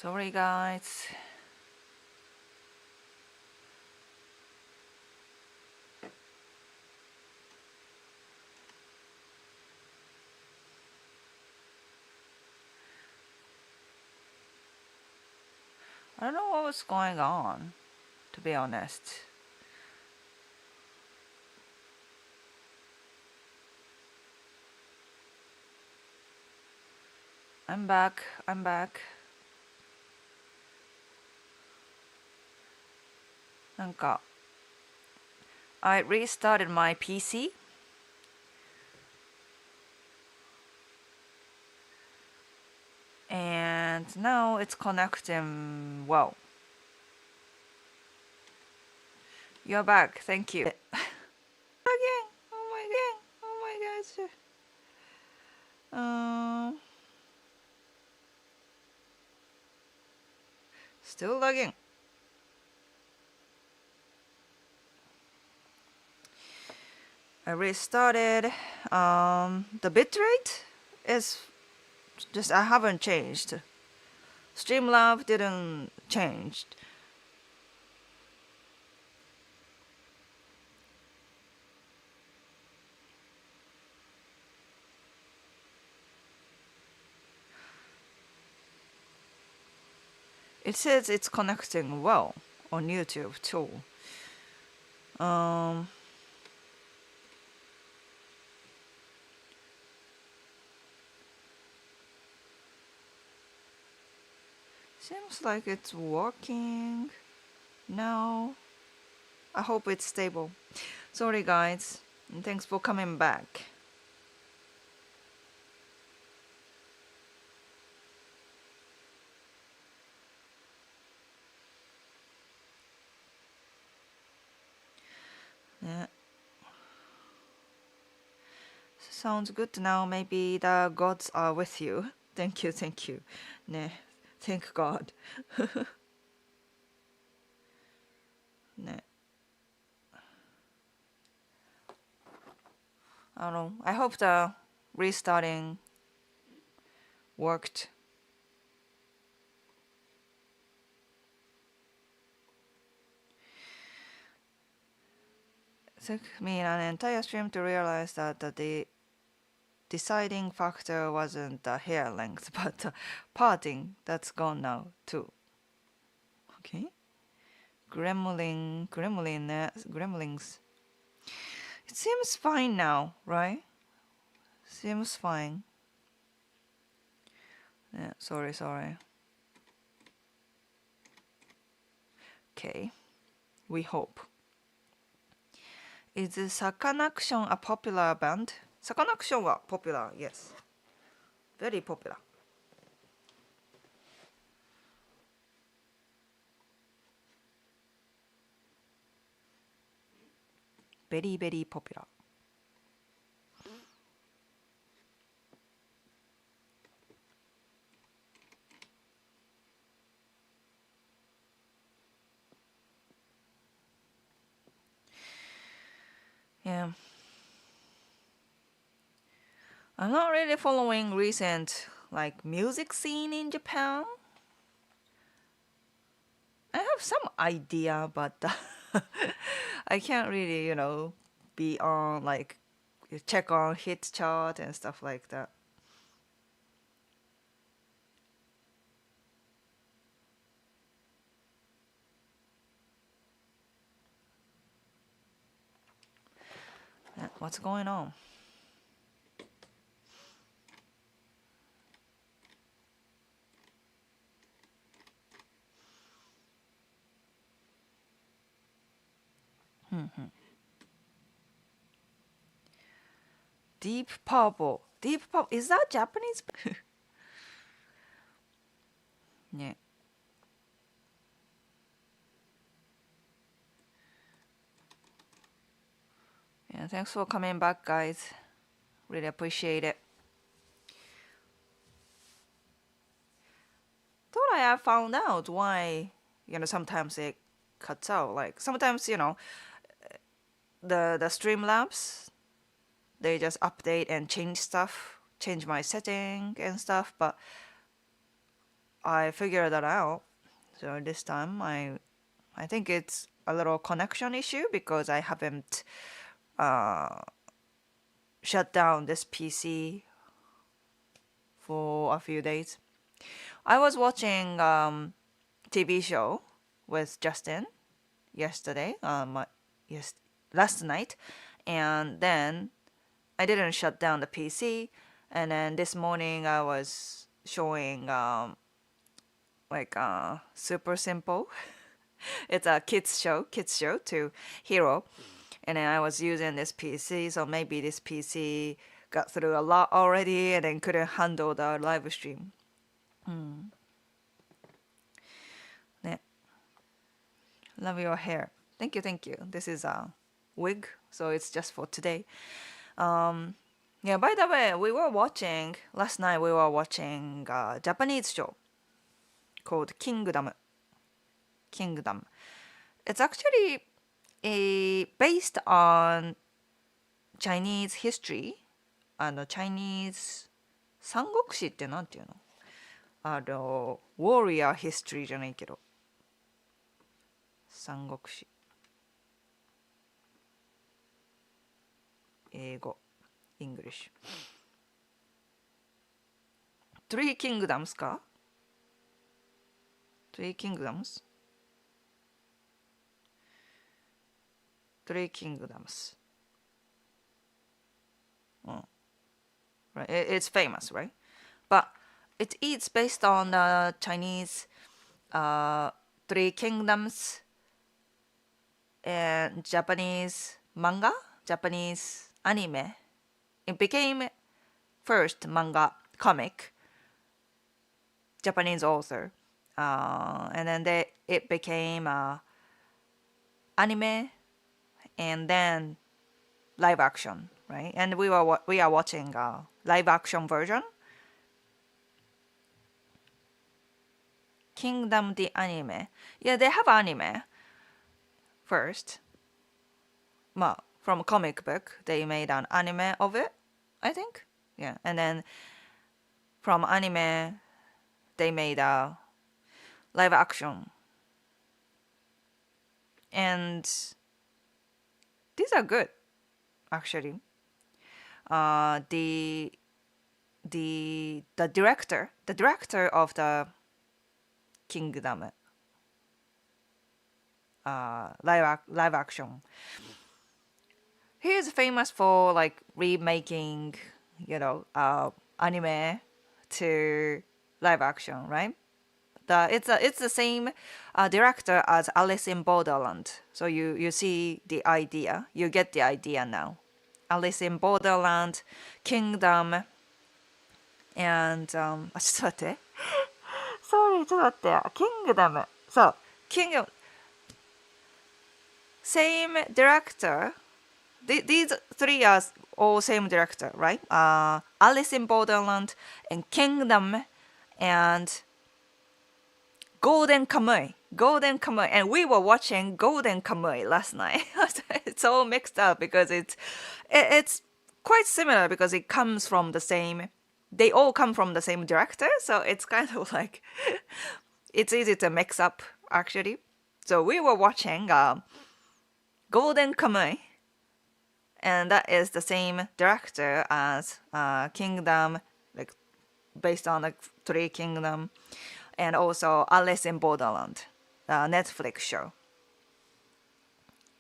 Sorry, guys. I don't know what was going on, to be honest. I'm back. I'm back. なんか I restarted my PC and now it's connecting well. You're back. Thank you. Again. Oh my god. Oh my gosh. Still lagging. I restarted. The bitrate is just I haven't changed. Streamlab didn't change. It says it's connecting well on YouTube too. Seems like it's working now. I hope it's stable. Sorry guys, and thanks for coming back. Yeah. Sounds good now. Maybe the gods are with you. Thank you, thank you. Ne, thank God. Ne. I don't know. I hope the restarting worked. It took me an entire stream to realize that the deciding factor wasn't the hair length, but the parting. That's gone now too. Okay. Gremlins. It seems fine now, right? Seems fine. Yeah, sorry. Okay. We hope. Is Sakanaction a popular band? Sakanaction was popular, yes. Very popular. Very, very popular. Yeah. I'm not really following recent like music scene in Japan. I have some idea, but I can't really, be on like check on hit chart and stuff like that. Yeah, what's going on? Deep Purple. Deep Purple. Is that Japanese? Yeah. Yeah, thanks for coming back, guys. Really appreciate it. Thought I have found out why, sometimes it cuts out. Like sometimes, the Streamlabs, they just update and change stuff, change my setting and stuff, but I figured that out. So this time I think it's a little connection issue because I haven't uh, shut down this PC for a few days. I was watching TV show with Justin yesterday, yes, last night, and then I didn't shut down the PC, and then this morning I was showing super simple. It's a kids show to Hero, and then I was using this PC, so maybe this PC got through a lot already and then couldn't handle the live stream. ね。Love your hair. Thank you, thank you. This is a wig, so it's just for today. Yeah, by the way, last night we were watching a Japanese show called Kingdom. Kingdom. It's actually based on Chinese history. Chinese 三国志ってなんていうのwarrior history じゃないけど。三国志。英語。English. Three Kingdoms か Three Kingdoms? Three Kingdoms. Right. It's famous, right? But it is based on the Chinese Three Kingdoms and Japanese manga, Japanese anime. It became first manga comic, Japanese author, and then it became anime, and then live action, right? And we are watching live action version. Kingdom the anime. Yeah, they have anime first. From a comic book, they made an anime of it, I think. Yeah, and then from anime, they made a live action. And these are good, actually. The director of the Kingdom live action. He is famous for like remaking, anime to live action, right? It's the same director as Alice in Borderland. So you see the idea, you get the idea now. Alice in Borderland, Kingdom, and ちょっと待って。Sorry, ちょっと待って。Kingdom. So, Kingdom. Same director. These three are all same director, right? Alice in Borderland and Kingdom and Golden Kamuy. And we were watching Golden Kamuy last night. It's all mixed up because it's quite similar because it comes from the same. They all come from the same director, so it's kind of like it's easy to mix up actually. So we were watching Golden Kamuy. And that is the same director as Kingdom, like based on the Three Kingdom, and also Alice in Borderland, Netflix show.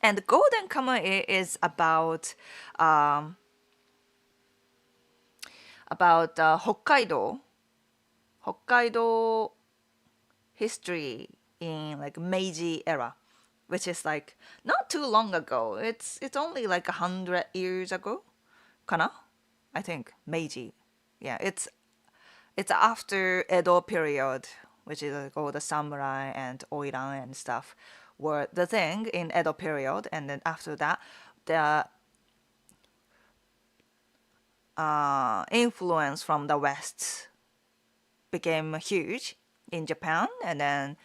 And Golden Kamuy is about Hokkaido history in like Meiji era, which is like not too long ago. It's only like 100 years ago, kana? I think Meiji. Yeah, it's after Edo period, which is like all the samurai and oiran and stuff were the thing in Edo period, and then after that, the influence from the West became huge in Japan, and then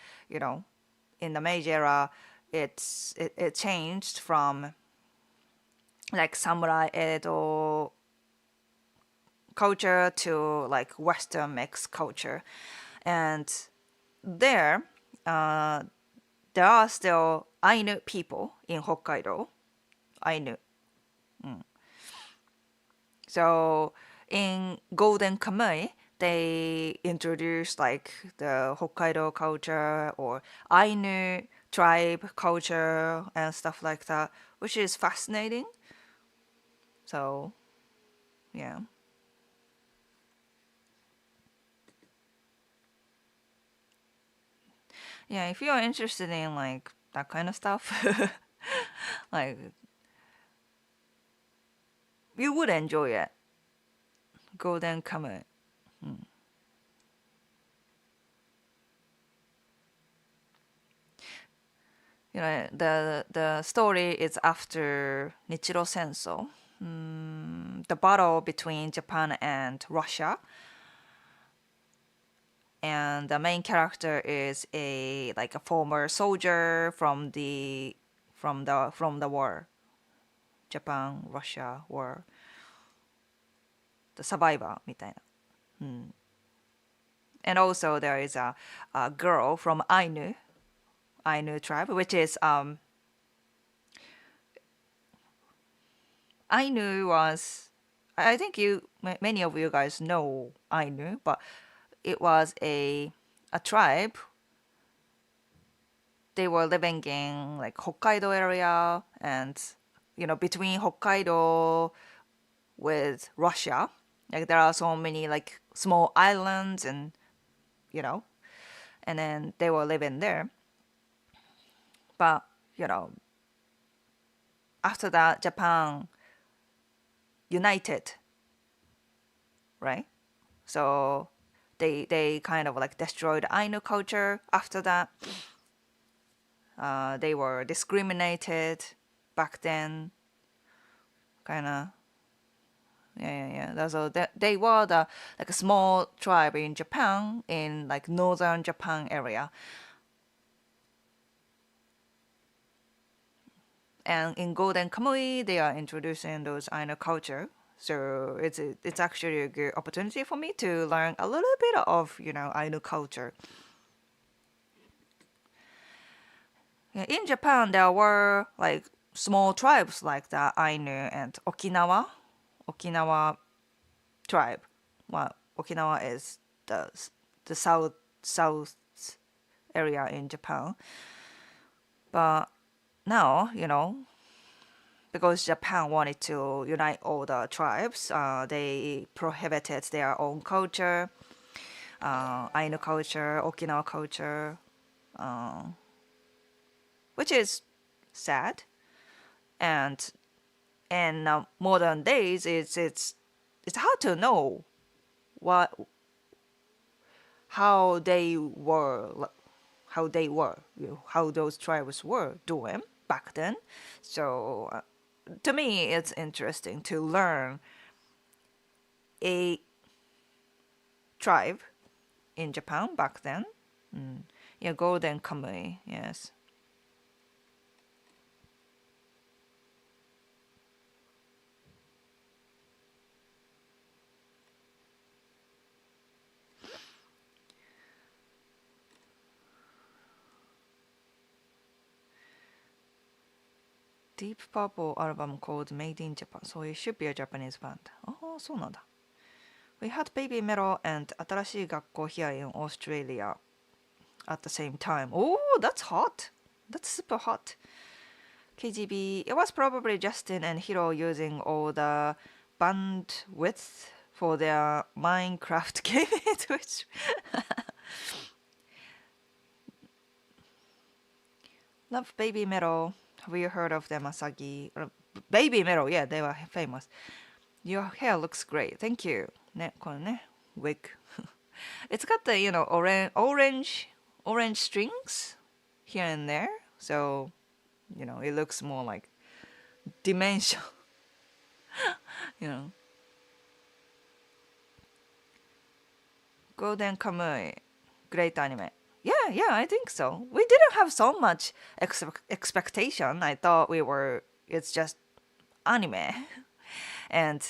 in the Meiji era. It changed from like samurai Edo culture to like Western mixed culture, And there, uh, there are still Ainu people in Hokkaido. Ainu. So in Golden Kamuy, they introduced like the Hokkaido culture or Ainu tribe culture and stuff like that, which is fascinating. So, yeah. Yeah, if you're interested in like that kind of stuff, like you would enjoy it. Golden Kamuy. The story is after Nichiro Senso, the battle between Japan and Russia, and the main character is a former soldier from the war, Japan Russia war, the survivor みたいな. And also there is a girl from Ainu tribe, which is Ainu was, I think many of you guys know Ainu, but it was a tribe. They were living in like Hokkaido area, and between Hokkaido with Russia, like there are so many like small islands, and you know and then they were living there. But you know after that, Japan united, right? So they kind of like destroyed Ainu culture. After that, they were discriminated back then, kind of. Yeah. So they were like a small tribe in Japan, in like northern Japan area. And in Golden Kamuy, they are introducing those Ainu culture. So it's actually a good opportunity for me to learn a little bit of Ainu culture. Yeah, in Japan, there were like small tribes like the Ainu and Okinawa tribe. Well, Okinawa is the south area in Japan. But now, because Japan wanted to unite all the tribes, they prohibited their own culture, Ainu culture, Okinawa culture, which is sad. And in modern days, it's hard to know what how they were how those tribes were doing back then. So to me, it's interesting to learn a tribe in Japan back then. Yeah, Golden Kamuy, yes. Deep Purple album called Made in Japan. So it should be a Japanese band. Oh, そうなんだ. We had Baby Metal and 新しい学校 here in Australia at the same time. Oh, that's hot. That's super hot. KGB, it was probably Justin and Hiro using all the bandwidth for their Minecraft game, which love Baby Metal. Have you heard of them, Asagi? Baby Metal, yeah, they were famous. Your hair looks great. Thank you. ね、これね、wig. It's got the, orange strings here and there. So, it looks more like dimension. you know. Golden Kamuy, great anime. Yeah, I think so. We didn't have so much expectation. I thought it's just anime and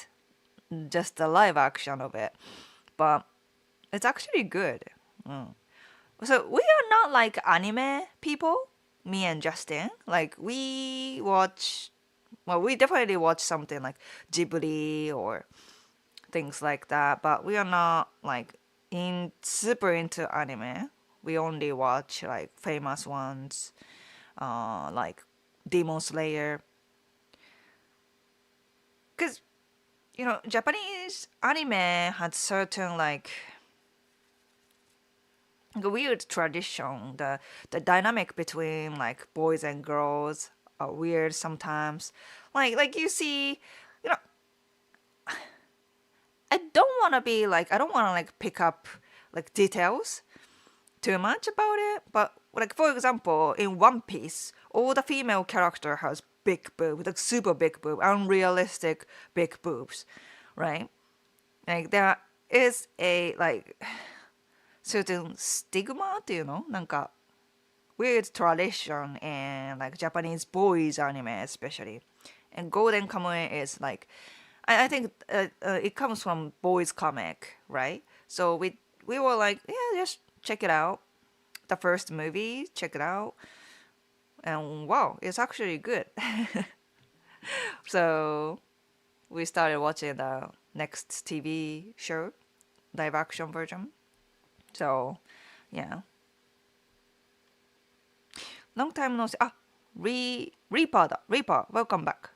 just the live action of it. But it's actually good. So we are not like anime people, me and Justin. Like we watch, well, we definitely watch something like Ghibli or things like that, but we are not like in super into anime. We only watch like famous ones, like Demon Slayer, because Japanese anime had certain like weird tradition. The dynamic between like boys and girls are weird sometimes. Like you see, you know, I don't want to like pick up like details too much about it. But like for example, in One Piece, all the female character has big boobs, like super big boob, unrealistic big boobs, right? Like there is a like certain stigma, do you know? なんか weird tradition in like Japanese boys anime especially. And Golden Kamuy is like I think it comes from boys comic, right? So we were like, yeah, just check it out. The first movie, check it out. And wow, it's actually good. So we started watching the next TV show, live action version. So yeah, long time no see. Ah, Reaper, Reaper, welcome back.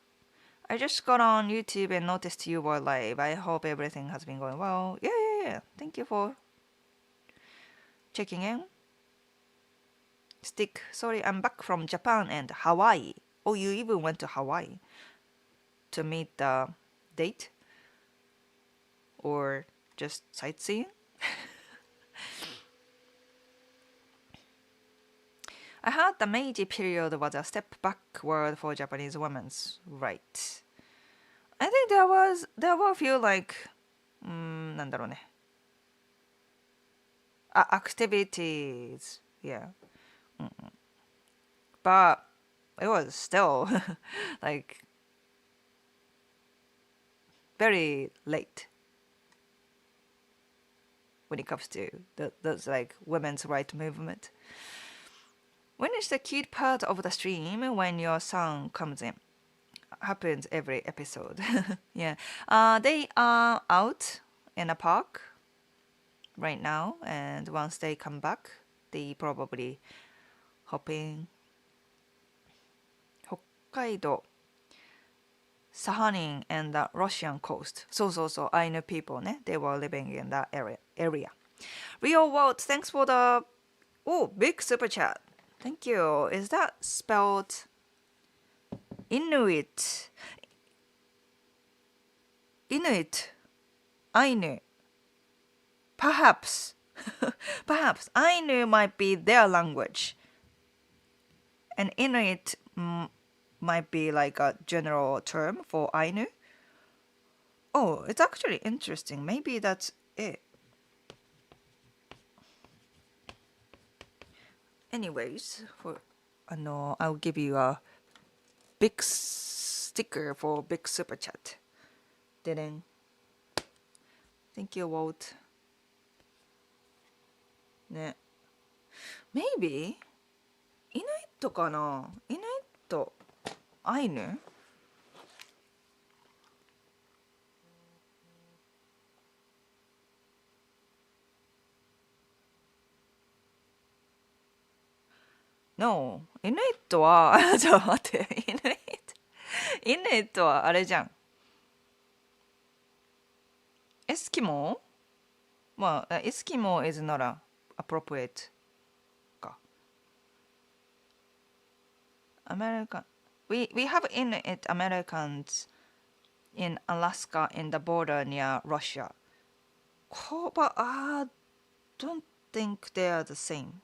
I just got on YouTube and noticed you were live. I hope everything has been going well. Yeah, yeah, yeah. Thank you for checking in. Stick, sorry, I'm back from Japan and Hawaii. Oh, you even went to Hawaii to meet the date or just sightseeing? I heard the Meiji period was a step backward for Japanese women's right. I think there were a few like なんだろうね activities, yeah, but it was still like very late when it comes to those like women's right movement. When is the cute part of the stream when your song comes in? Happens every episode. Yeah. They are out in a park right now, and once they come back, they probably hopping Hokkaido, Sahanin, and the Russian coast. So I know people, ne? They were living in that area. Real world, thanks for the big super chat. Thank you. Is that spelled Inuit? Inuit. Ainu. Perhaps. Perhaps Ainu might be their language. And Inuit might be like a general term for Ainu. Oh, it's actually interesting. Maybe that's it. Anyways, I'll give you a big sticker for big super chat. Didn't. Thank you, Walt. ね。Maybe? イヌイットかなイヌイット。アイヌ No. イヌイットは、ちょっと待って。イヌイットはあれじゃん。エスキモーまあ、エスキモー is not appropriate か。American. We have Inuit Americans in Alaska in the border near Russia. But I don't think they are the same.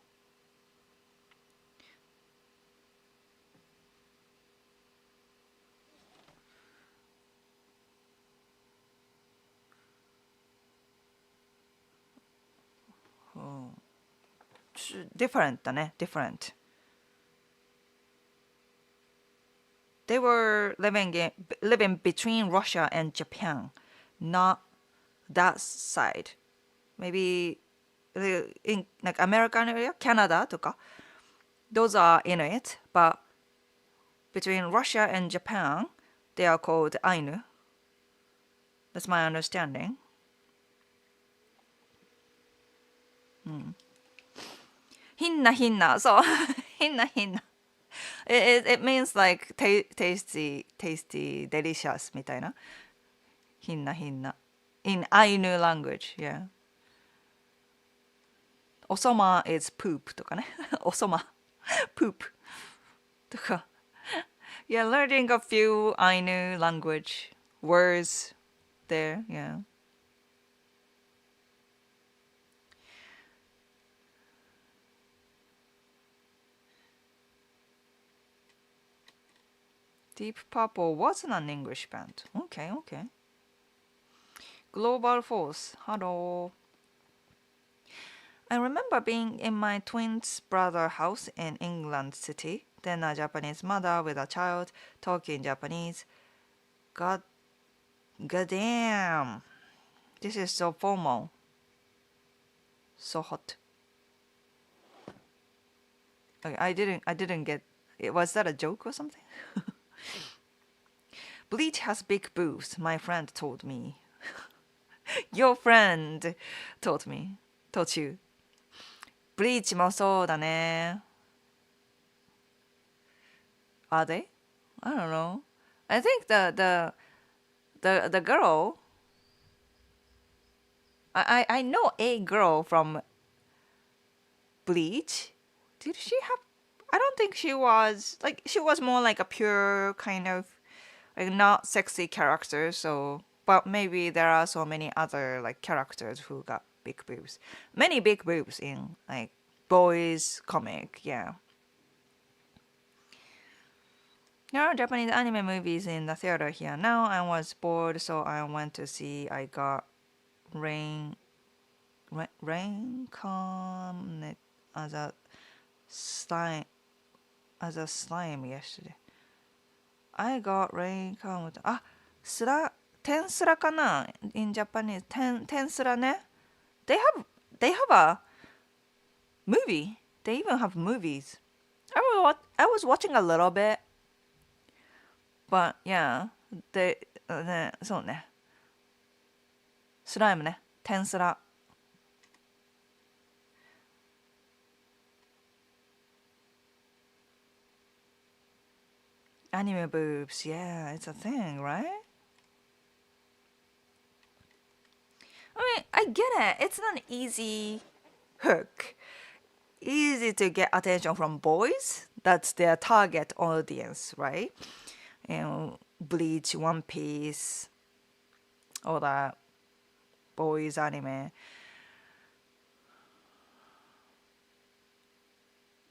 Different だね。Different. They were living between Russia and Japan, not that side. Maybe in like American area, Canada とか those are Inuit, but between Russia and Japan, they are called Ainu. That's my understanding. Hinna hinna. So hinna hinna. It means like tasty, delicious みたいな. Hinna hinna. In Ainu language, yeah. Osoma is poop とかね。Osoma, poop とか. Yeah, learning a few Ainu language words there, yeah. Deep Purple wasn't an English band. Okay, okay. Global Force, hello. I remember being in my twin's brother house in England City. Then a Japanese mother with a child talking Japanese. God, goddamn. This is so formal. So hot. Okay, I didn't get. Was that a joke or something? Bleach has big boobs, my friend told me. Your friend told you. ブリーチもそうだね。Are they? I don't know. I think the girl. I know a girl from Bleach. Did she have? I don't think she was like she was more like a pure kind of like not sexy character. So, but maybe there are so many other like characters who got big boobs. Many big boobs in like boys comic. Yeah. There are Japanese anime movies in the theater here now. I was bored, so I went to see. I got reincarnated as a slime yesterday. I got reincarnated. Ah, ten sura かな in Japanese. Ten sura ね. They have a movie. They even have movies. I was watching a little bit. But yeah, ね、そうね。スライムね。天スラ。Anime boobs, yeah, it's a thing, right? I mean, I get it. It's an easy hook. Easy to get attention from boys. That's their target audience, right? Bleach, One Piece, all that boys anime.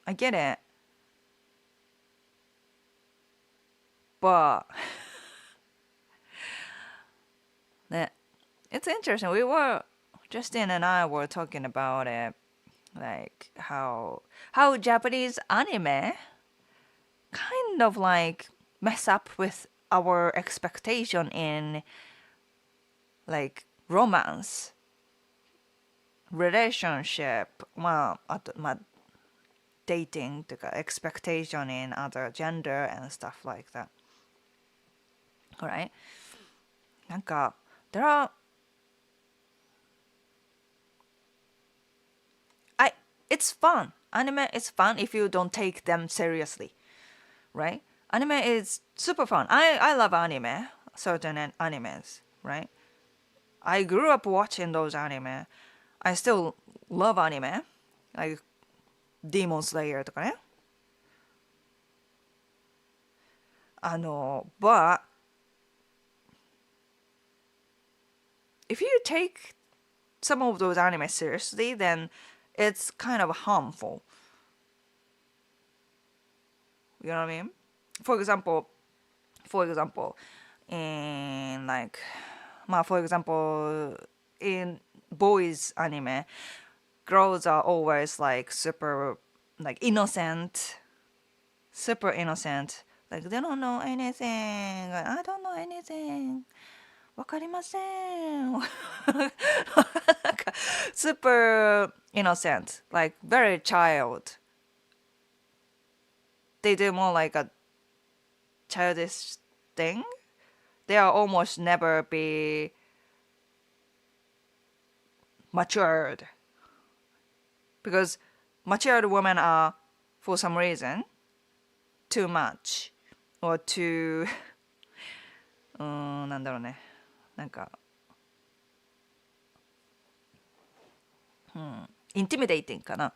I get it. But it's interesting. Justin and I were talking about it, like how Japanese anime kind of like mess up with our expectation in like romance, relationship, あとdating とか expectation in other gender and stuff like that. Alright? なんか there are it's fun. Anime is fun if you don't take them seriously, right? Anime is super fun. I love anime, certain animes, right? I grew up watching those anime. I still love anime, like Demon Slayer とかね。But if you take some of those anime seriously, then it's kind of harmful. You know what I mean? For example, in like, for example, in boys anime, girls are always like super like innocent, super innocent. Like they don't know anything. I don't know anything. わかりません。なんか super innocent, like very child. They do more like a childish thing. They are almost never be matured because matured women are, for some reason, too much or too なんだろうね。なんか intimidating かな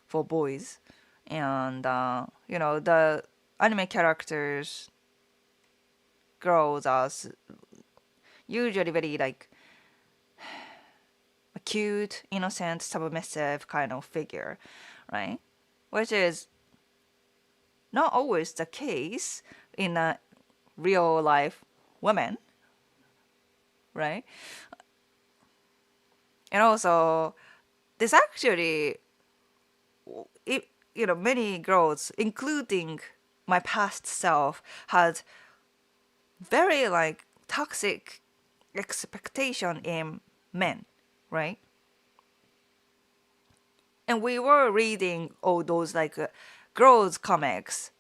for boys. And you know, the anime characters girls are usually very like a cute, innocent, submissive kind of figure, right? Which is not always the case in a real life women, right? And also, this actually, you know, many girls, including my past self, had very like toxic expectation in men, right? And we were reading all those like girls comics,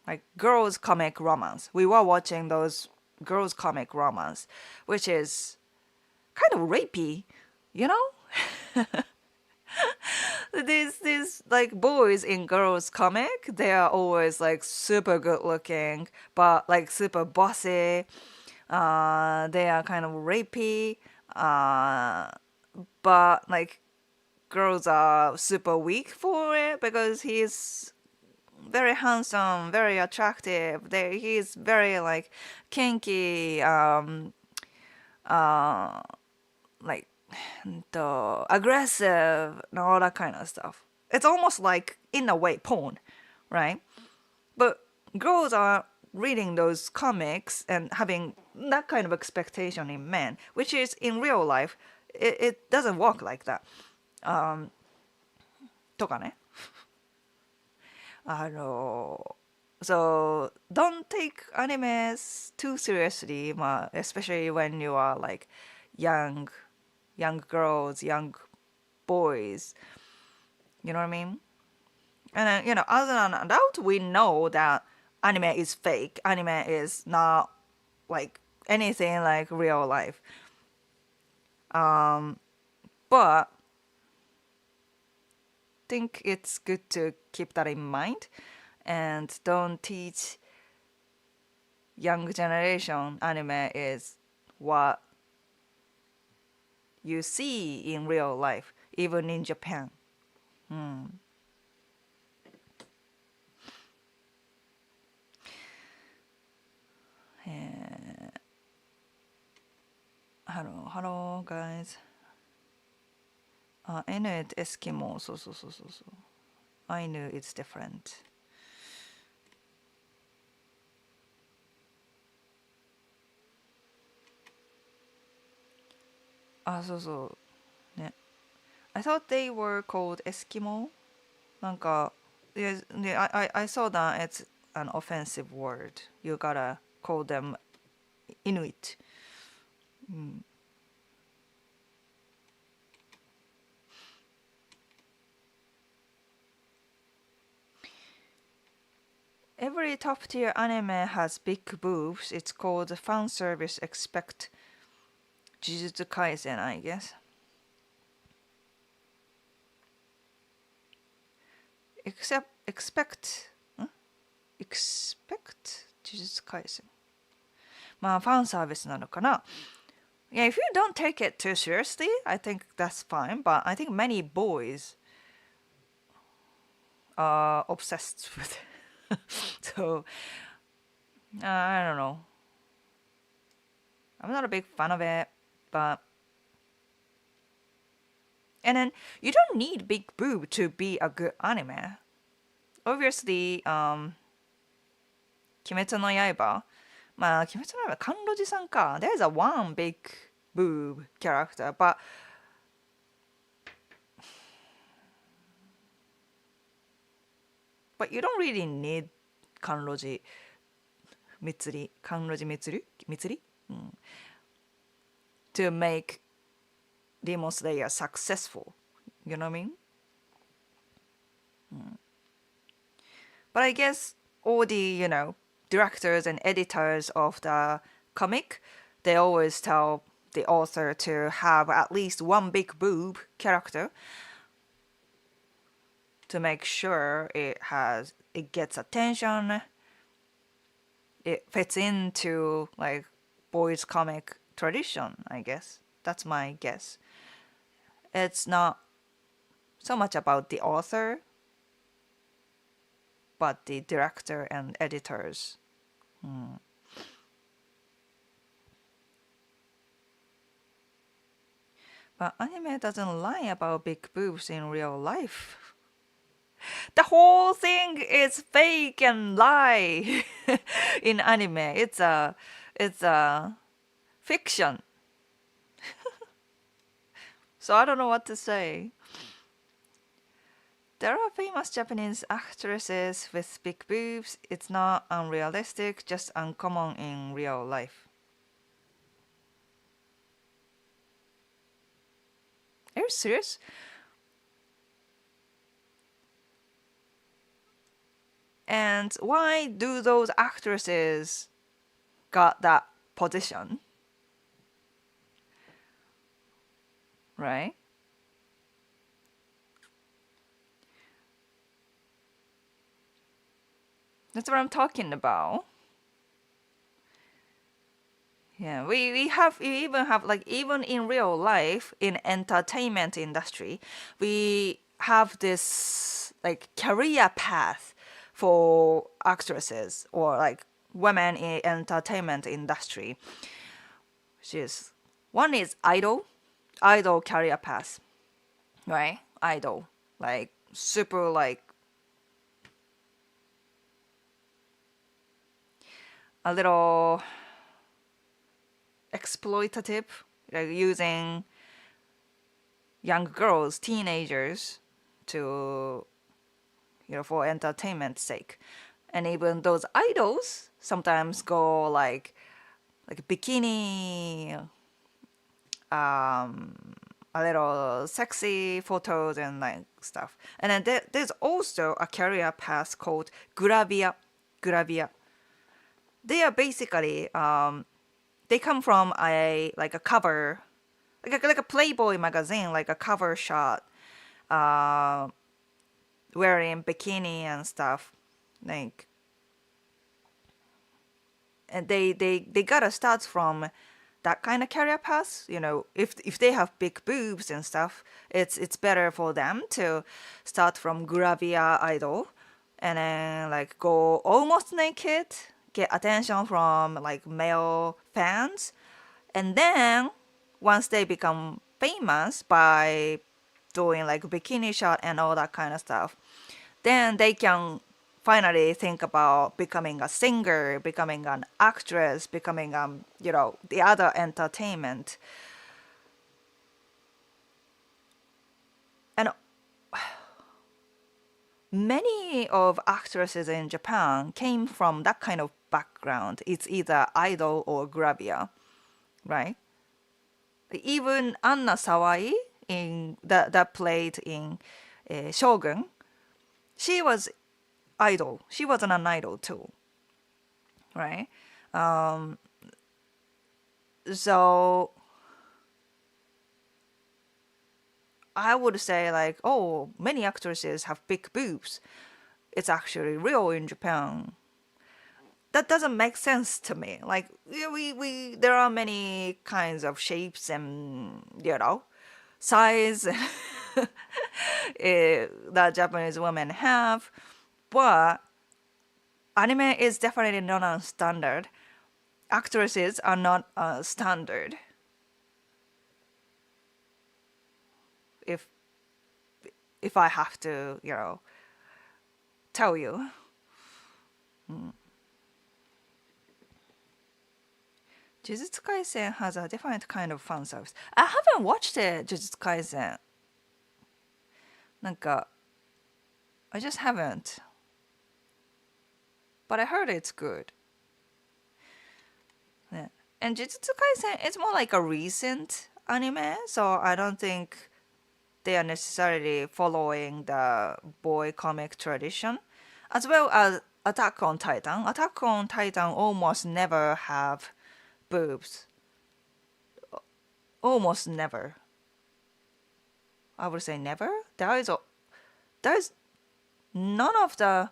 like girls comic romance. We were watching those girls comic romance, which is kind of rapey, you know? These like boys in girls comic, they are always like super good looking, but like super bossy. They are kind of rapey. But like girls are super weak for it because he's very handsome, very attractive. He's very like kinky, like aggressive and all that kind of stuff. It's almost like in a way porn, right? But girls are reading those comics and having that kind of expectation in men, which is in real life, it doesn't work like that. とかね。So don't take animes too seriously, especially when you are like young, young girls, young boys. You know what I mean? And then, you know, as an adult, we know that anime is fake. Anime is not like anything like real life. But think it's good to keep that in mind and don't teach young generation anime is what you see in real life, even in Japan. ハロー guys. Inuit Eskimo. そう。I knew it's different. そうね。I thought they were called Eskimo. なんか I saw that it's an offensive word. You gotta call them Inuit. Every top tier anime has big boobs. It's called fan service. Expect Jujutsu Kaisen, I guess. Expect Jujutsu Kaisen. まあファンサービスなのかな。Yeah, if you don't take it too seriously, I think that's fine. But I think many boys are obsessed with it. So, I don't know. I'm not a big fan of it, but. And then you don't need big boob to be a good anime. Obviously, 鬼滅の刃。まあ、鬼滅の刃、甘露寺さんか。There's a one big boob character, but you don't really need 甘露寺蜜り。甘露寺蜜り、to make Demon Slayer successful. You know what I mean? But I guess all the, directors and editors of the comic, they always tell the author to have at least one big boob character to make sure it gets attention. It fits into like boys comic tradition, I guess. That's my guess. It's not so much about the author, but the director and editors. But anime doesn't lie about big boobs in real life. The whole thing is fake and lie in anime. It's a fiction. So I don't know what to say. There are famous Japanese actresses with big boobs. It's not unrealistic, just uncommon in real life. Are you serious? And why do those actresses got that position? Right? That's what I'm talking about. Yeah, we even have like even in real life in entertainment industry, we have this like career path for actresses or like women in entertainment industry. Which is one is idol career path, right? Idol, like super like a little exploitative, like using young girls, teenagers, to for entertainment sake. And even those idols sometimes go like bikini, a little sexy photos and like stuff. And then there's also a career path called gravia. Gravia. They are basically they come from a cover, like a Playboy magazine, like a cover shot, wearing bikini and stuff, like, and they gotta start from that kind of career path. If they have big boobs and stuff, it's better for them to start from gravia idol, and then like go almost naked, get attention from like male fans, and then once they become famous by doing like bikini shot and all that kind of stuff, then they can finally think about becoming a singer, becoming an actress, becoming the other entertainment. And many of actresses in Japan came from that kind of background. It's either idol or gravia, right? Even Anna Sawai that played in Shogun, she was idol. She wasn't an idol too, right? So I would say like, oh, many actresses have big boobs. It's actually real in Japan. That doesn't make sense to me. Like we there are many kinds of shapes and size that Japanese women have, but anime is definitely not a standard. Actresses are not a standard. If I have to, tell you. Jujutsu Kaisen has a different kind of fan service. I haven't watched it, Jujutsu Kaisen. なんか I just haven't. But I heard it's good. ね、And Jujutsu Kaisen is more like a recent anime, so I don't think they are necessarily following the boy comic tradition, as well as Attack on Titan. Attack on Titan almost never have boobs. Almost never. I would say never. There's none of the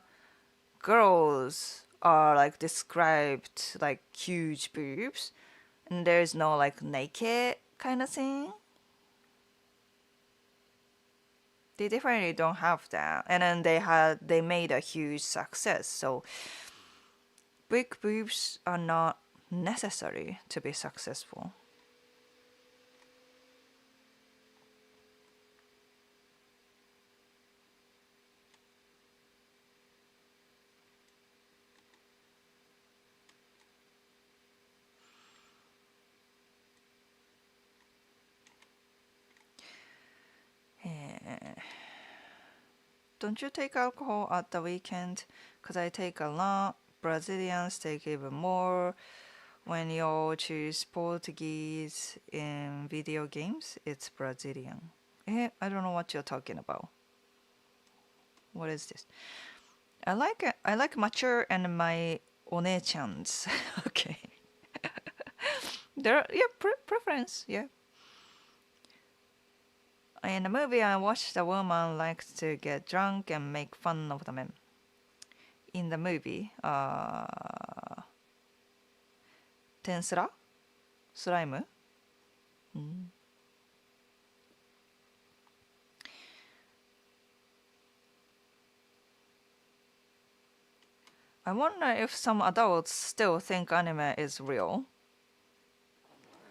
girls are like described like huge boobs, and there's no like naked kind of thing. They definitely don't have that, and then they made a huge success. So big boobs are not necessary to be successful. Eh, Don't you take alcohol at the weekend? Because I take a lot. Brazilians take even more. When you choose Portuguese in video games, it's Brazilian. I don't know what you're talking about. What is this? I like it. I like mature and my one-chans. Okay. There, yeah, preference, yeah. In the movie I watched, the woman likes to get drunk and make fun of the men. In the movie, tensura? Slime? Mm. I wonder if some adults still think anime is real.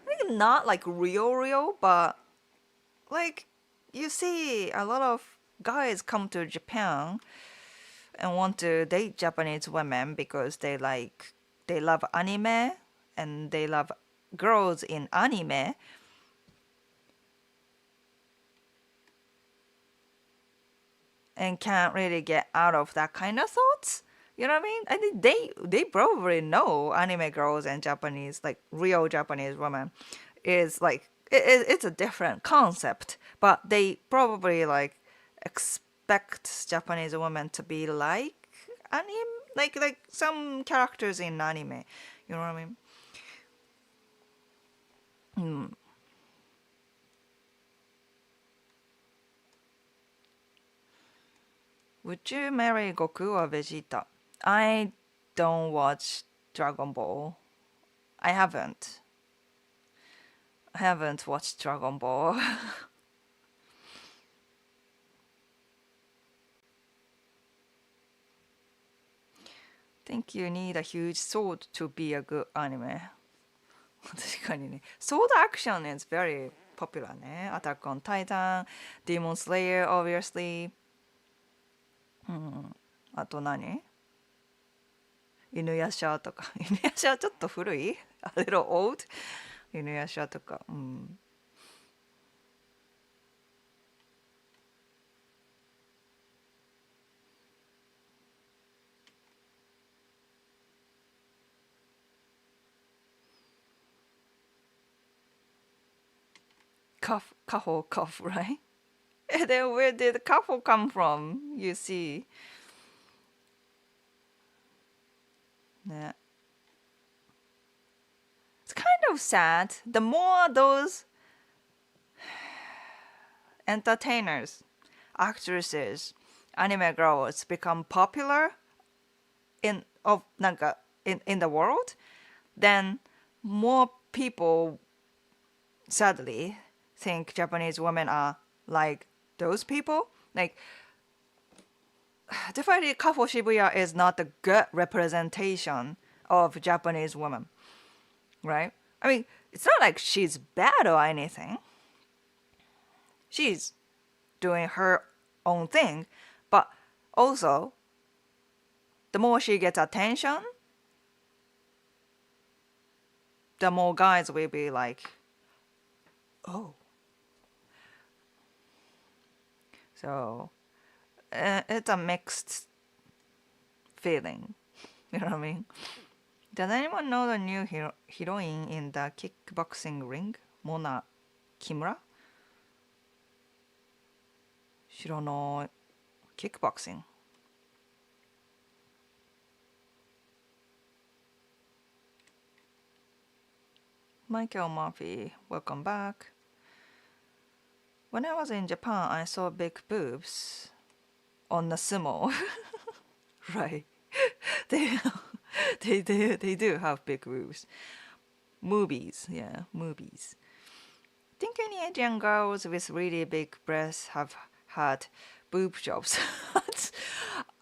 I think not like real, but like you see a lot of guys come to Japan and want to date Japanese women because they love anime and they love girls in anime. And can't really get out of that kind of thoughts. You know what I mean? I think they probably know anime girls and Japanese like real Japanese women is like it's a different concept, but they probably like expect Japanese women to be like anime, like some characters in anime. You know what I mean? Hmm. Would you marry Goku or Vegeta? I don't watch Dragon Ball. I haven't. I haven't watched Dragon Ball. Think you need a huge sword to be a good anime. 確かにね。Sword action is very popular ね。Attack on Titan, Demon Slayer, obviously. うん。あと何犬夜叉とか。犬夜叉ちょっと古い ?A little old? 犬夜叉とか。うん。Kaho, cough, right? And then where did Kaho come from? You see. ね。It's kind of sad. The more those entertainers, actresses, anime girls become popular in of なんか in the world, then more people sadly think Japanese women are like those people. Like definitely Kafo Shibuya is not a good representation of Japanese women, right? I mean, it's not like she's bad or anything. She's doing her own thing, but also the more she gets attention, the more guys will be like, oh. So it's a mixed feeling. You know what I mean? Does anyone know the new heroine in the kickboxing ring? Mona Kimura? 知らない。Kickboxing. Michael Murphy, welcome back. When I was in Japan, I saw big boobs on the sumo. Right. They, they do have big boobs. Movies, yeah, movies. Think any Asian girls with really big breasts have had boob jobs?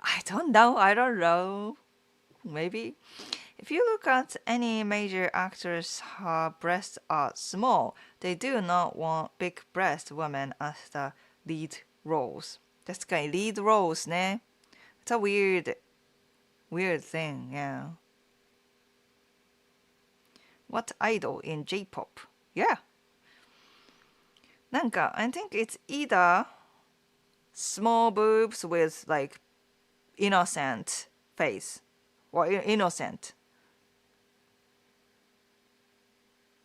I don't know. Maybe. If you look at any major actors, her breasts are small. They do not want big breast women as the lead roles. 確かに lead roles ね。It's a weird thing, yeah. What idol in J-pop? Yeah. なんか I think it's either small boobs with like innocent face or innocent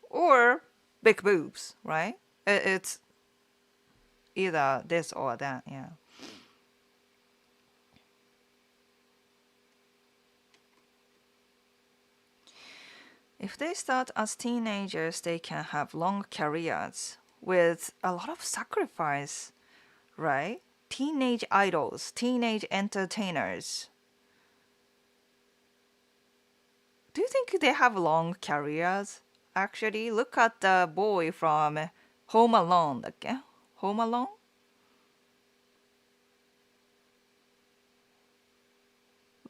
or big boobs, right? It's either this or that, yeah. If they start as teenagers, they can have long careers with a lot of sacrifice, right? Teenage idols, teenage entertainers. Do you think they have long careers? Actually, look at the boy from Home Alone だっけ Home Alone?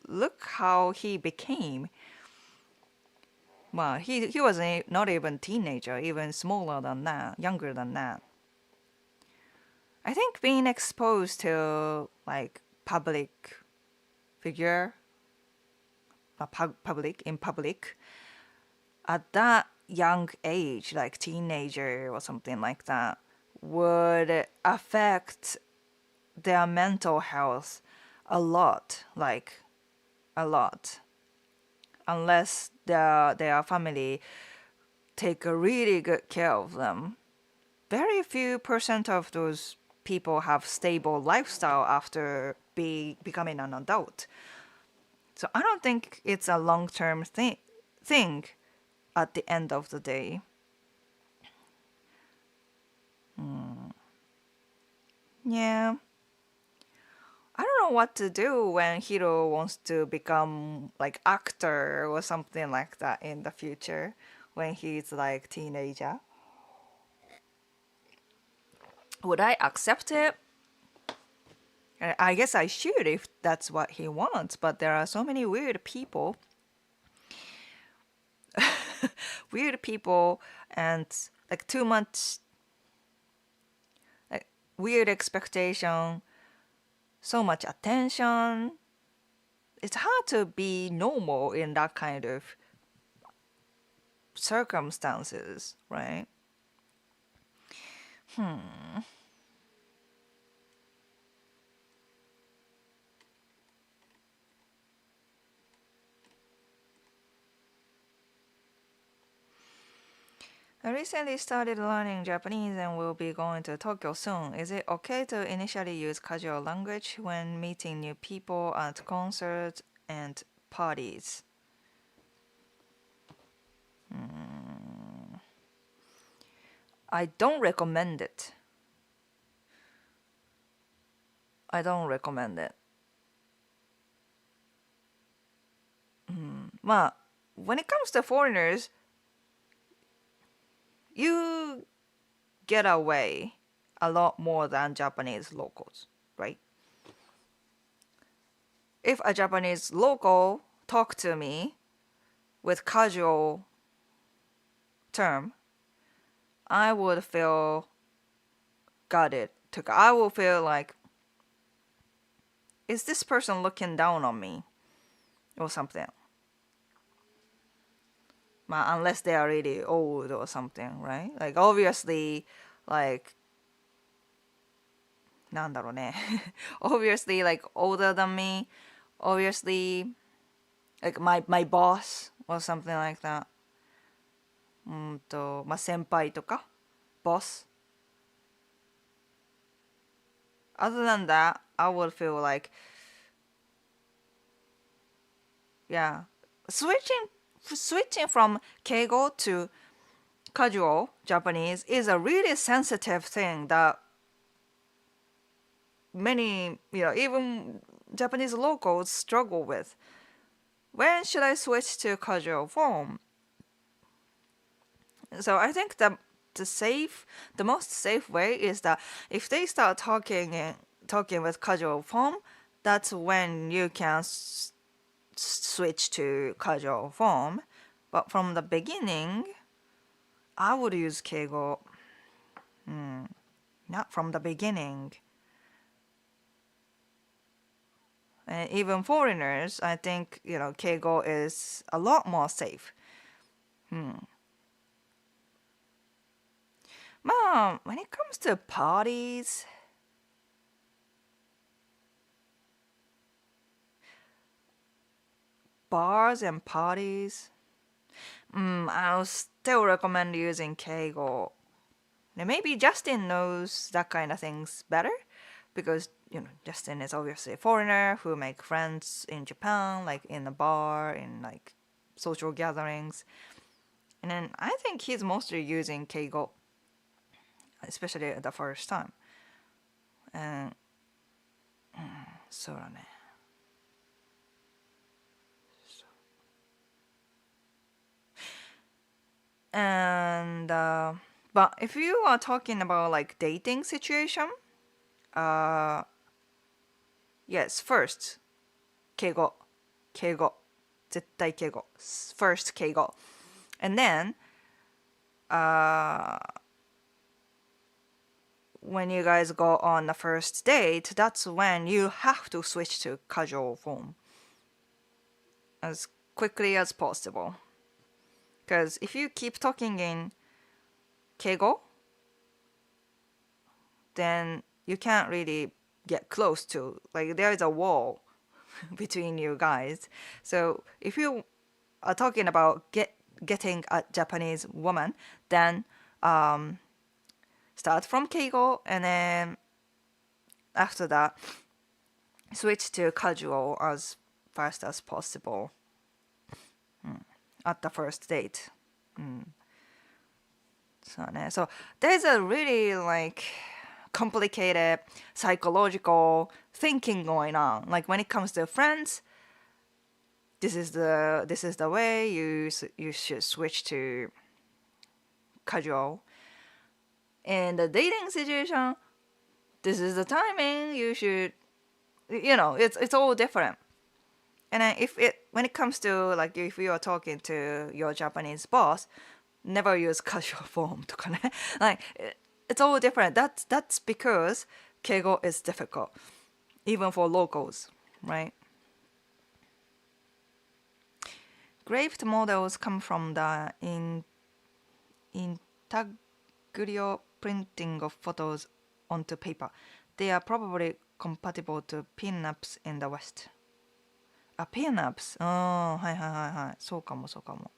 Look how he became. Well, he was not even teenager, even smaller than that, younger than that. I think being exposed to like public figure, in public, at that young age, like teenager or something like that, would affect their mental health a lot, like a lot. Unless their family take a really good care of them. Very few percent of those people have stable lifestyle after becoming an adult. So I don't think it's a long-term thing at the end of the day. Yeah. I don't know what to do when Hiro wants to become like actor or something like that in the future when he's like teenager. Would I accept it? I guess I should if that's what he wants, but there are so many weird people. Weird people and like too much like weird expectation, so much attention. It's hard to be normal in that kind of circumstances, right? I recently started learning Japanese and will be going to Tokyo soon. Is it okay to initially use casual language when meeting new people at concerts and parties? I don't recommend it. I don't recommend it. まあ when it comes to foreigners, you get away a lot more than Japanese locals, right? If a Japanese local talk to me with casual term, I would feel guarded. I will feel like, is this person looking down on me or something? Unless they are really old or something, right? Like obviously, like なんだろうね obviously like older than me, obviously like my boss or something like that. まあ、先輩とか boss. Other than that, I would feel like, yeah, switching from keigo to casual Japanese is a really sensitive thing that many, even Japanese locals struggle with. When should I switch to casual form? So I think the most safe way is that if they start talking with casual form, that's when you can switch to casual form. But from the beginning, I would use keigo. Not from the beginning. And even foreigners, I think, keigo is a lot more safe. まあ、when it comes to parties, bars and parties, I'll still recommend using keigo. And maybe Justin knows that kind of things better because, Justin is obviously a foreigner who make friends in Japan, like in a bar, in like social gatherings. And then I think he's mostly using keigo, especially the first time. And そうだね。And but if you are talking about like dating situation, yes, first 敬語絶対敬語 first 敬語 and then when you guys go on the first date, that's when you have to switch to casual form as quickly as possible. Because if you keep talking in keigo, then you can't really get close to, like, there is a wall between you guys. So if you are talking about getting a Japanese woman, then start from keigo and then after that switch to casual as fast as possible at the first date. So there's a really like complicated psychological thinking going on. Like when it comes to friends, this is the way you should switch to casual. In the dating situation, this is the timing you should, it's all different. And then when it comes to like if you are talking to your Japanese boss, never use casual form とかね like it's all different. That's because keigo is difficult even for locals, right? Engraved models come from the intaglio printing of photos onto paper. They are probably compatible to pin-ups in the West. Pin-ups? はいはいはいはい。そうかもそうかも。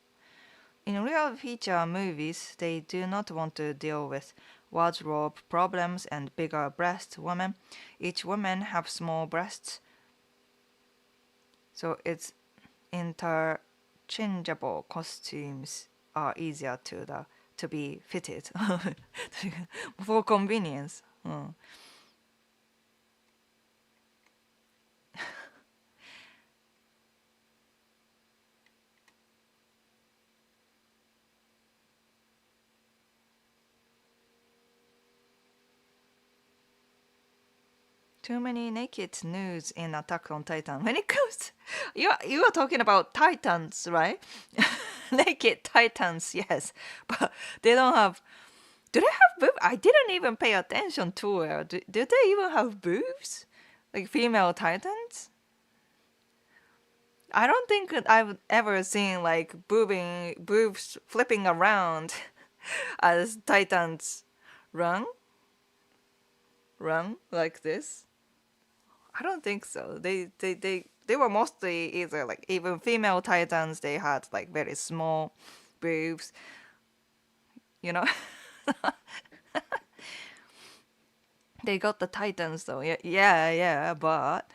In real feature movies, they do not want to deal with wardrobe problems and bigger breast women. Each woman have small breasts, so it's interchangeable costumes are easier to be fitted for convenience. Too many naked nudes in Attack on Titan. When it comes to, you are talking about Titans, right? Naked Titans, yes, but they don't have. Do they have boobs? I didn't even pay attention to it. Do they even have boobs? Like female Titans? I don't think that I've ever seen like boobs flipping around as Titans run like this. I don't think so. They They were mostly either like even female titans. They had like very small boobs, you know. They got the titans though. Yeah, yeah, yeah. But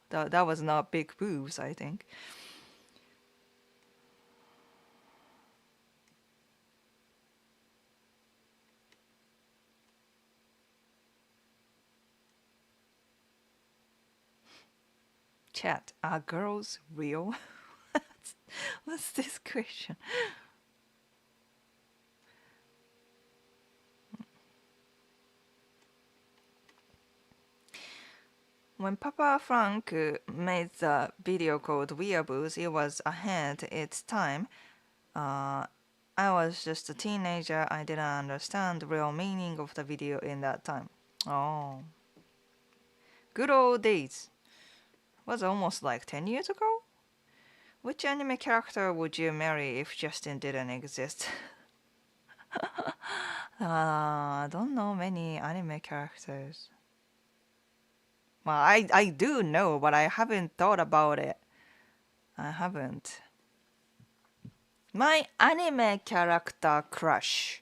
that was not big boobs, I think. Chat, are girls real? What's this question? When Papa Frank made the video called Weeaboos, it was ahead its time. I was just a teenager. I didn't understand the real meaning of the video in that time. Oh, good old days. Was almost like 10 years ago? Which anime character would you marry if Justin didn't exist? I don't know many anime characters. Well, I do know, but I haven't thought about it. I haven't. My anime character crush.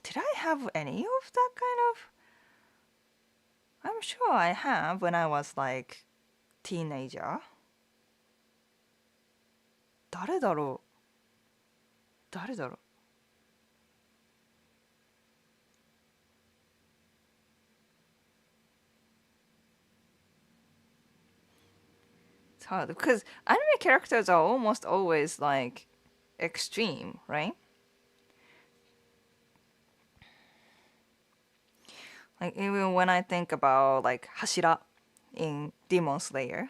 Did I have any of that kind of? I'm sure I have when I was like teenager. 誰だろう誰だろう It's hard because anime characters are almost always like extreme, right? Like even when I think about like Hashira in Demon Slayer.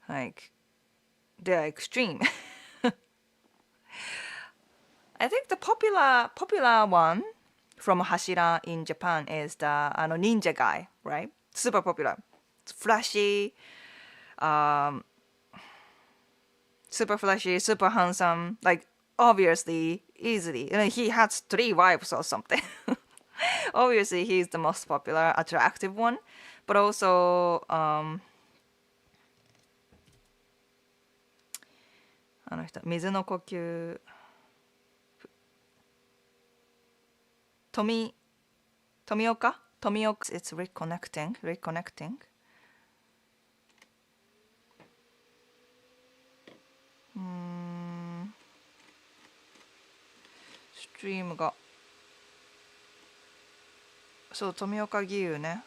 Like they're extreme. I think the popular one from Hashira in Japan is the ninja guy, right? Super popular. It's flashy, um, super flashy, super handsome. Like obviously, easily. He has 3 wives or something. Obviously, he's the most popular, attractive one. But also, あの人、水の呼吸。富岡 it's reconnecting ストリームがそう富岡義勇ね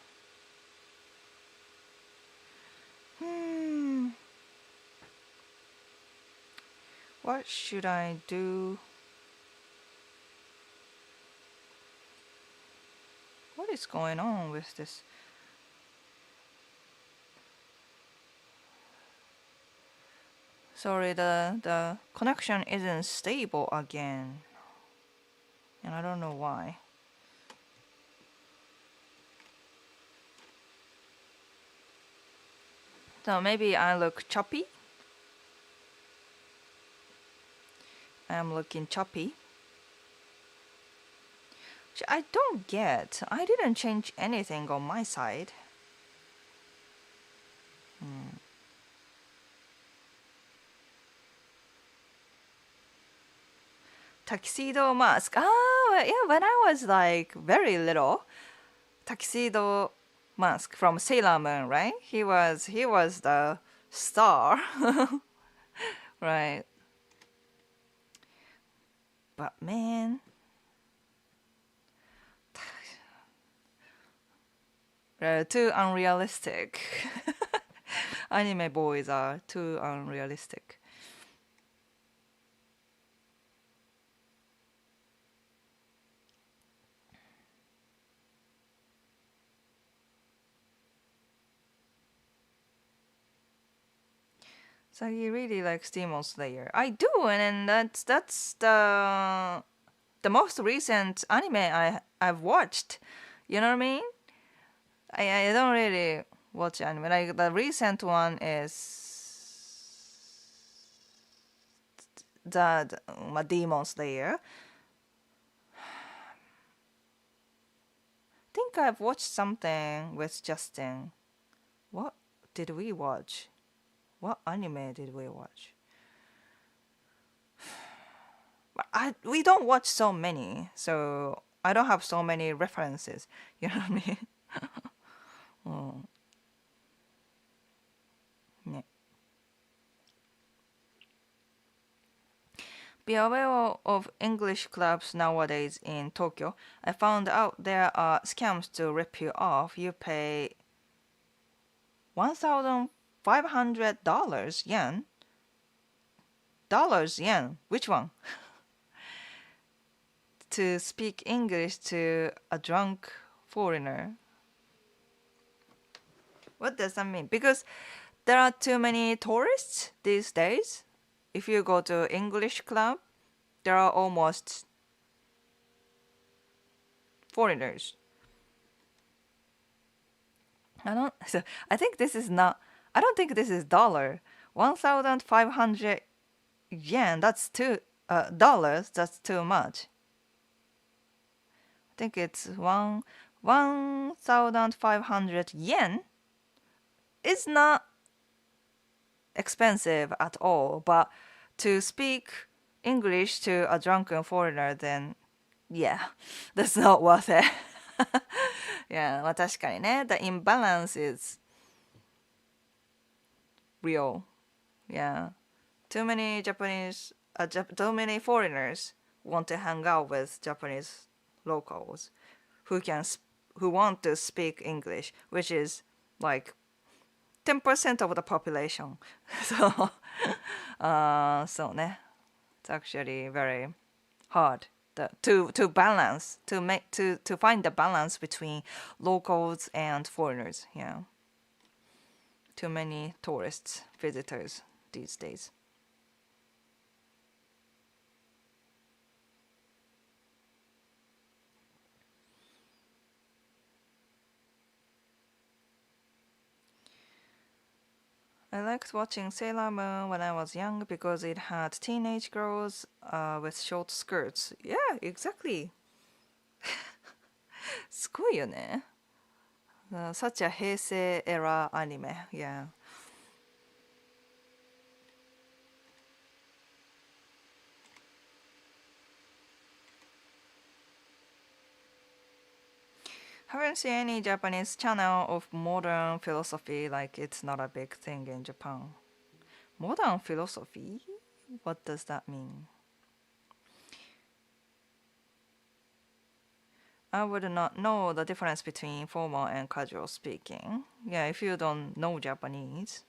What should I do? What is going on with this? Sorry, the connection isn't stable again. And I don't know why. So maybe I look choppy. I am looking choppy. Which I don't get. I didn't change anything on my side. Tuxedo mask. Ah, yeah, when I was like very little, tuxedo mask from Sailor Moon, right? He was the star. Right. But man, they're too unrealistic. Anime boys are too unrealistic. So he really likes Demon Slayer. I do, and that's the most recent anime I've watched. You know what I mean? I don't really watch anime. Like the recent one is the Demon Slayer. think I've watched something with Justin. What did we watch? What anime did we watch? We don't watch so many, so I don't have so many references. You know what I mean? うんね Be aware of English clubs nowadays in Tokyo. I found out there are scams to rip you off. You pay $1,500 yen. Dollars yen. Which one? To speak English to a drunk foreigner. What does that mean? Because there are too many tourists these days. If you go to English club, there are almost foreigners. I think this is not. I don't think this is dollar. 1,500 yen. That's too. Dollars. That's too much. I think it's 1,500 yen. It's not expensive at all, but to speak English to a drunken foreigner, then yeah, that's not worth it. Yeah, まあ確かにね、the imbalance is real. Yeah, too many foreigners want to hang out with Japanese locals who can who want to speak English, which is like 10% of the population. So, so ね、it's actually very hard to balance to find the balance between locals and foreigners. Yeah, too many tourists visitors these days. I liked watching Sailor Moon when I was young because it had teenage girls with short skirts. Yeah, exactly. すごいよね。Such a 平成 era anime. Yeah. Haven't seen any Japanese channel of modern philosophy, like it's not a big thing in Japan. Modern philosophy? What does that mean? I would not know the difference between formal and casual speaking. Yeah, if you don't know Japanese.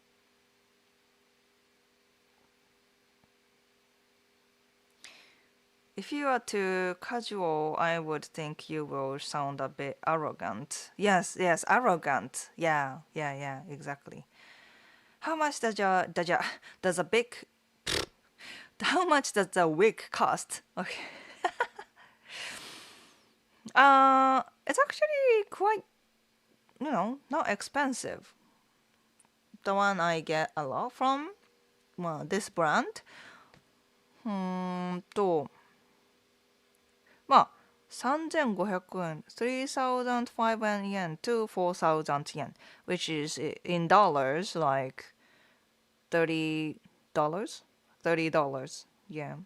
If you are too casual, I would think you will sound a bit arrogant. Yes, yes, arrogant. Yeah, yeah, yeah, exactly. How much does a big how much does a wig cost? Okay. It's actually quite, not expensive. The one I get a lot from, well, this brand. まあ、3500円、3,500 yen to 4,000 yen, which is in dollars like $30. $30. Yeah.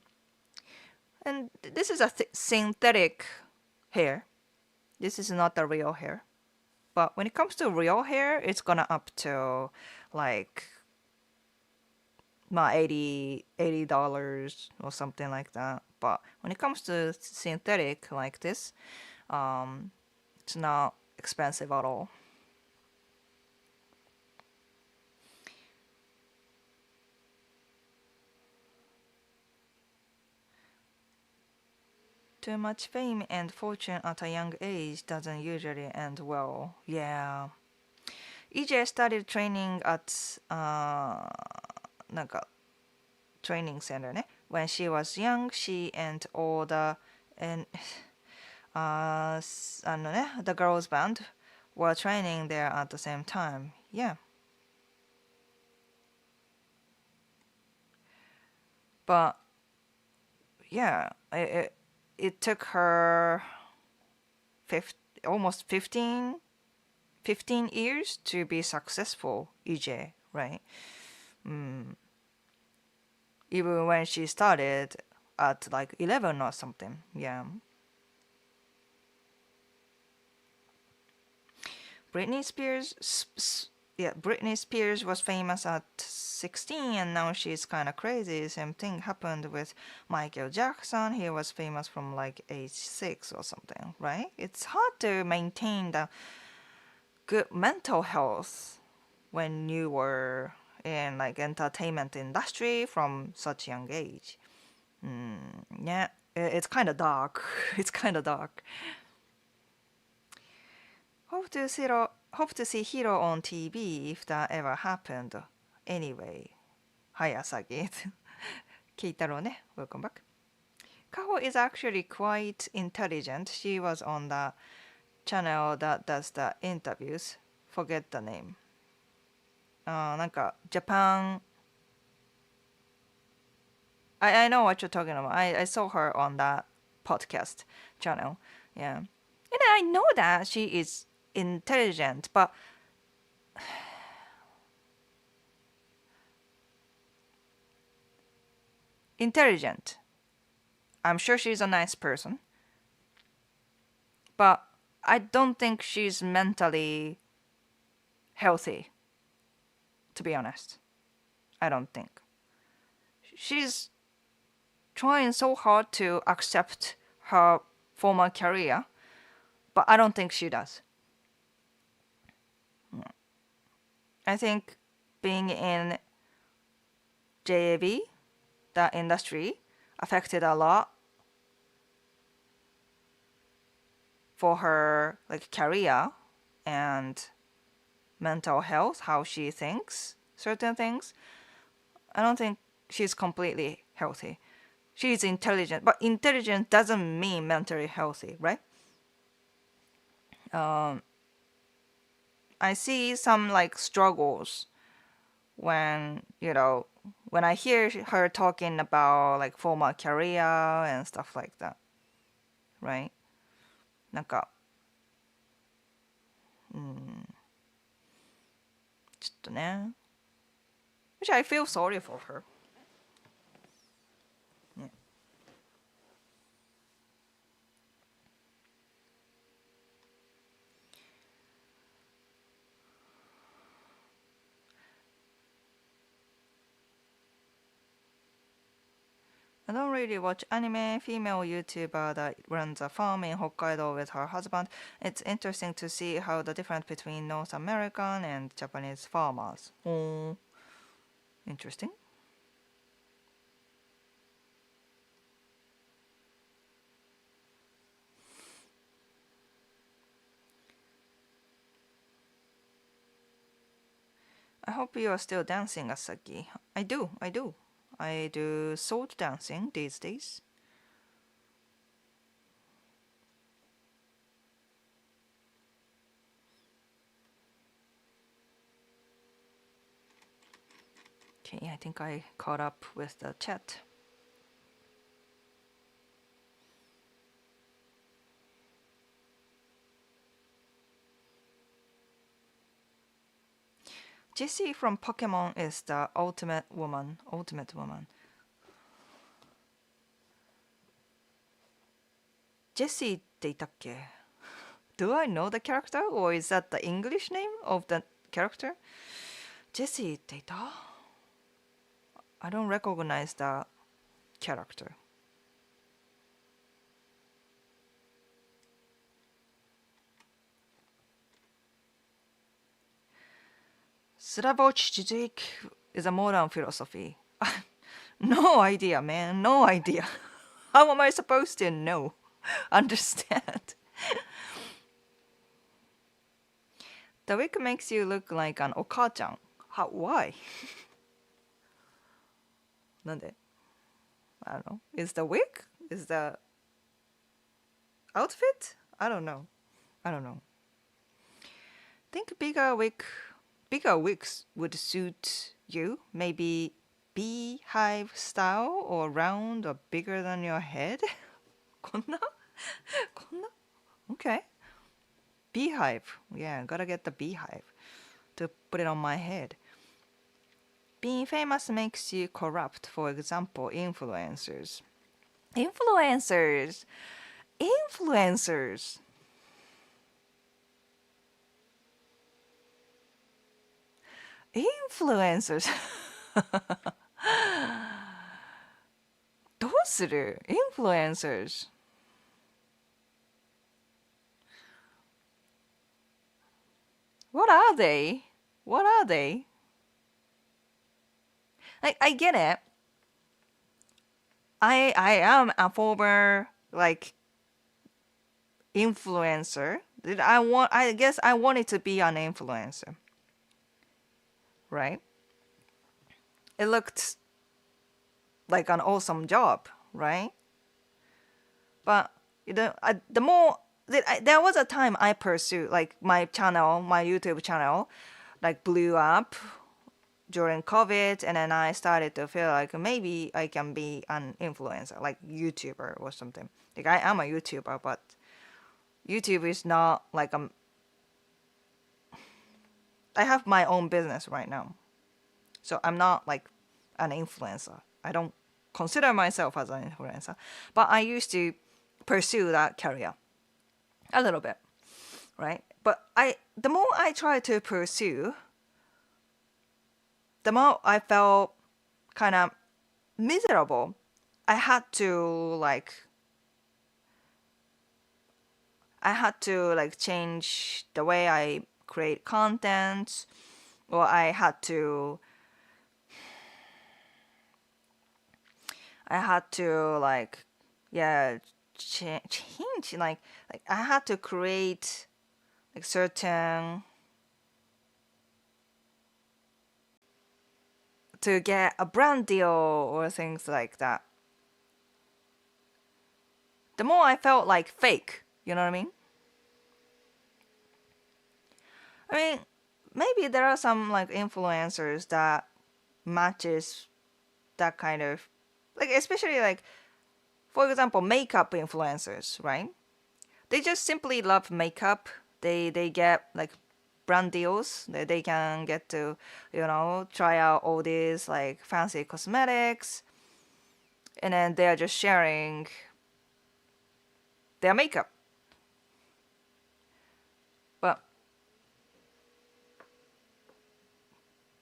And this is a synthetic hair. This is not the real hair. But when it comes to real hair, it's gonna up to like 80 dollars or something like that. But when it comes to synthetic like this, it's not expensive at all. Too much fame and fortune at a young age doesn't usually end well. Yeah. EJ started training at なんか training center ね when she was young. She and all the and the girls band were training there at the same time. Yeah. But yeah, it took her almost 15 years to be successful, EJ, right? Even when she started at like 11 or something. Yeah. Britney Spears, yeah, Britney Spears was famous at 16 and now she's kind of crazy. Same thing happened with Michael Jackson. He was famous from like age 6 or something, right? It's hard to maintain the good mental health when you were in like entertainment industry from such young age. Yeah, it's kind of dark. It's kind of dark. Hope to see Hiro on TV if that ever happened. Anyway, hi Asagi. Keitaro ne, welcome back. Kaho is actually quite intelligent. She was on the channel that does the interviews. Forget the name. なんか Japan. I know what you're talking about. I saw her on that podcast channel. Yeah. And I know that she is intelligent, but intelligent. I'm sure she's a nice person, but I don't think she's mentally healthy, to be honest. I don't think. She's trying so hard to accept her former career, but I don't think she does. I think being in JAB, the industry, affected a lot for her like career and mental health, how she thinks certain things. I don't think she's completely healthy. She's intelligent, but intelligent doesn't mean mentally healthy, right? I see some like struggles when when I hear her talking about like former career and stuff like that, right? なんかちょっとね which I feel sorry for her. Yeah. I don't really watch anime. Female YouTuber that runs a farm in Hokkaido with her husband. It's interesting to see how the difference between North American and Japanese farmers. Oh, interesting. I hope you are still dancing, Asaki. I do, I do. I do sword dancing these days. Okay, I think I caught up with the chat. Jessie from Pokemon is the ultimate woman. Ultimate woman. Jessie っていたっけ? Do I know the character or is that the English name of the character? Jessie っていた? I don't recognize the character. Slavoj Žižek is a modern philosophy. No idea, man. No idea. How am I supposed to know? Understand? The wig makes you look like an okachan. How? Why? なんで? I don't know. Is the wig? Is the outfit? I don't know. I don't know. Think bigger wigs would suit you. Maybe beehive style or round or bigger than your head. こんな? こんな? Okay. Beehive. Yeah, gotta get the beehive to put it on my head. Being famous makes you corrupt. For example, influencers. Influencers. Influencers. Influencers. どうする influencers? What are they? What are they? I get it. I am a former like influencer. I guess I wanted to be an influencer. Right? It looked like an awesome job, right? But the more there was a time I pursued like my channel, my YouTube channel, like blew up during COVID, and then I started to feel like maybe I can be an influencer, like YouTuber or something. Like I am a YouTuber, but YouTube is not like I have my own business right now, so I'm not like an influencer. I don't consider myself as an influencer, but I used to pursue that career a little bit, right? But the more I try to pursue, the more I felt kind of miserable. I had to change the way I create content, or I had to yeah, change like I had to create like certain to get a brand deal or things like that. The more I felt like fake, you know what I mean? I mean, maybe there are some like influencers that matches that kind of like, especially like, for example, makeup influencers, right? They just simply love makeup. They get like brand deals. They can get to, try out all these like fancy cosmetics, and then they are just sharing their makeup.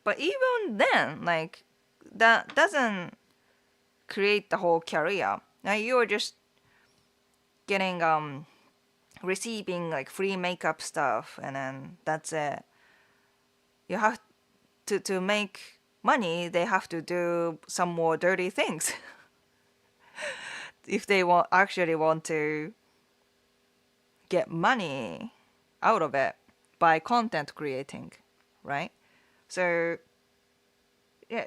But even then, like, that doesn't create the whole career. Now you're just getting receiving like free makeup stuff, and then that's it. You have to make money. They have to do some more dirty things if they actually want to get money out of it by content creating, right? So yeah,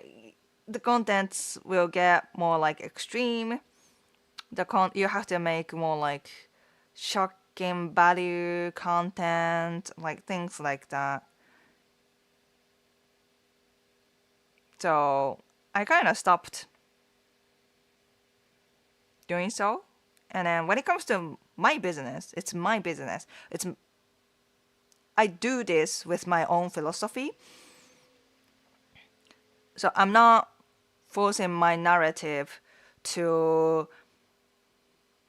the contents will get more like extreme. You have to make more like shocking value content, like things like that. So I kind of stopped doing so. And then when it comes to my business, it's my business. I do this with my own philosophy. So I'm not forcing my narrative to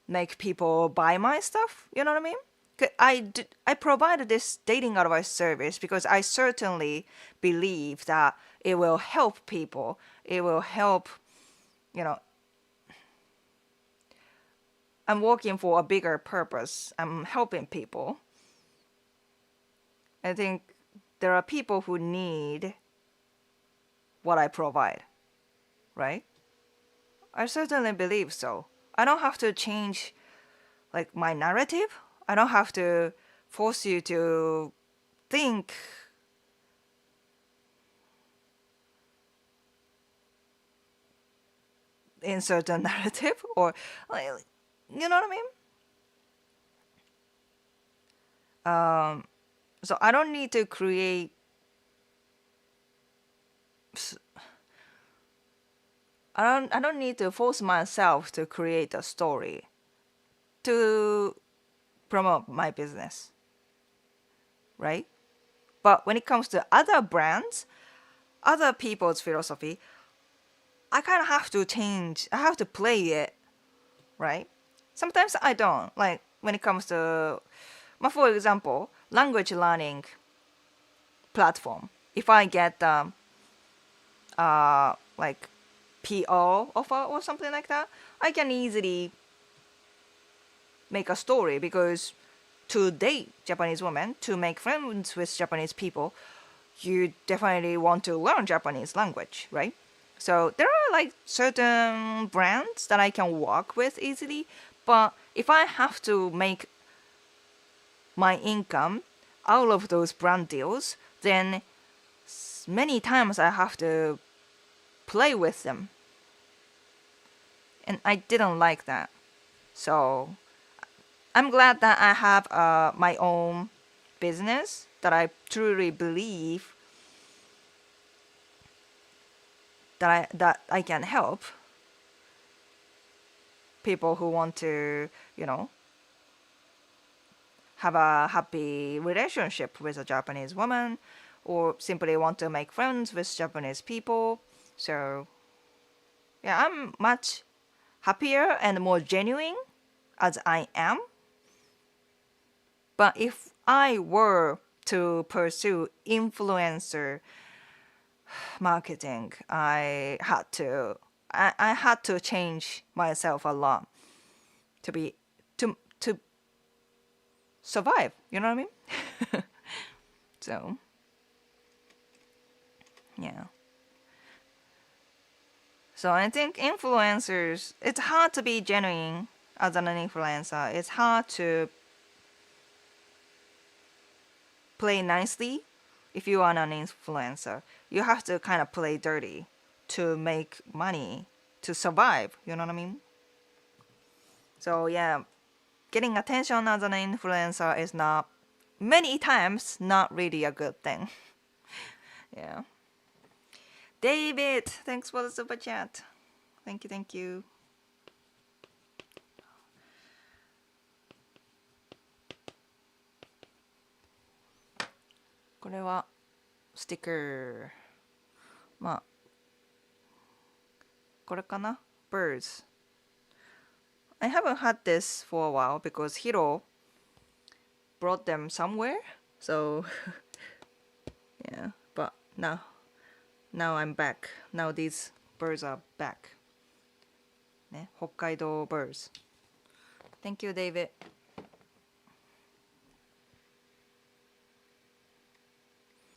make people buy my stuff. You know what I mean? I provided this dating advice service because I certainly believe that it will help people. It will help, you know, I'm working for a bigger purpose. I'm helping people. I think there are people who need what I provide, right? I certainly believe so. I don't have to change like my narrative. I don't have to force you to think in certain narrative, or like, you know what I mean? So I don't need to create. I don't need to force myself to create a story to promote my business. right? But when it comes to other brands, other people's philosophy, I kind of have to change. I have to play it, right? Sometimes I don't. Like when it comes to, for example, language learning platform. If I get like PO offer or something like that, I can easily make a story because to date Japanese women, to make friends with Japanese people, you definitely want to learn Japanese language, right? So there are like certain brands that I can work with easily, but if I have to make my income out of those brand deals, then many times I have to play with them. And I didn't like that. So I'm glad that I have my own business that I truly believe that I can help people who want to, have a happy relationship with a Japanese woman or simply want to make friends with Japanese people. So, yeah, I'm much happier and more genuine as I am. But if I were to pursue influencer marketing, I had to change myself a lot to be to survive. You know what I mean? So yeah. So I think influencers, it's hard to be genuine as an influencer. It's hard to play nicely if you are an influencer. You have to kind of play dirty to make money to survive. You know what I mean? So yeah, getting attention as an influencer is not many times not really a good thing. Yeah. David, thanks for the super chat. Thank you, thank you. これはスティッカー。まあ、これかな Birds. I haven't had this for a while because Hiro brought them somewhere. So, yeah. But now I'm back. Now these birds are back. ね、北海道 birds. Thank you, David.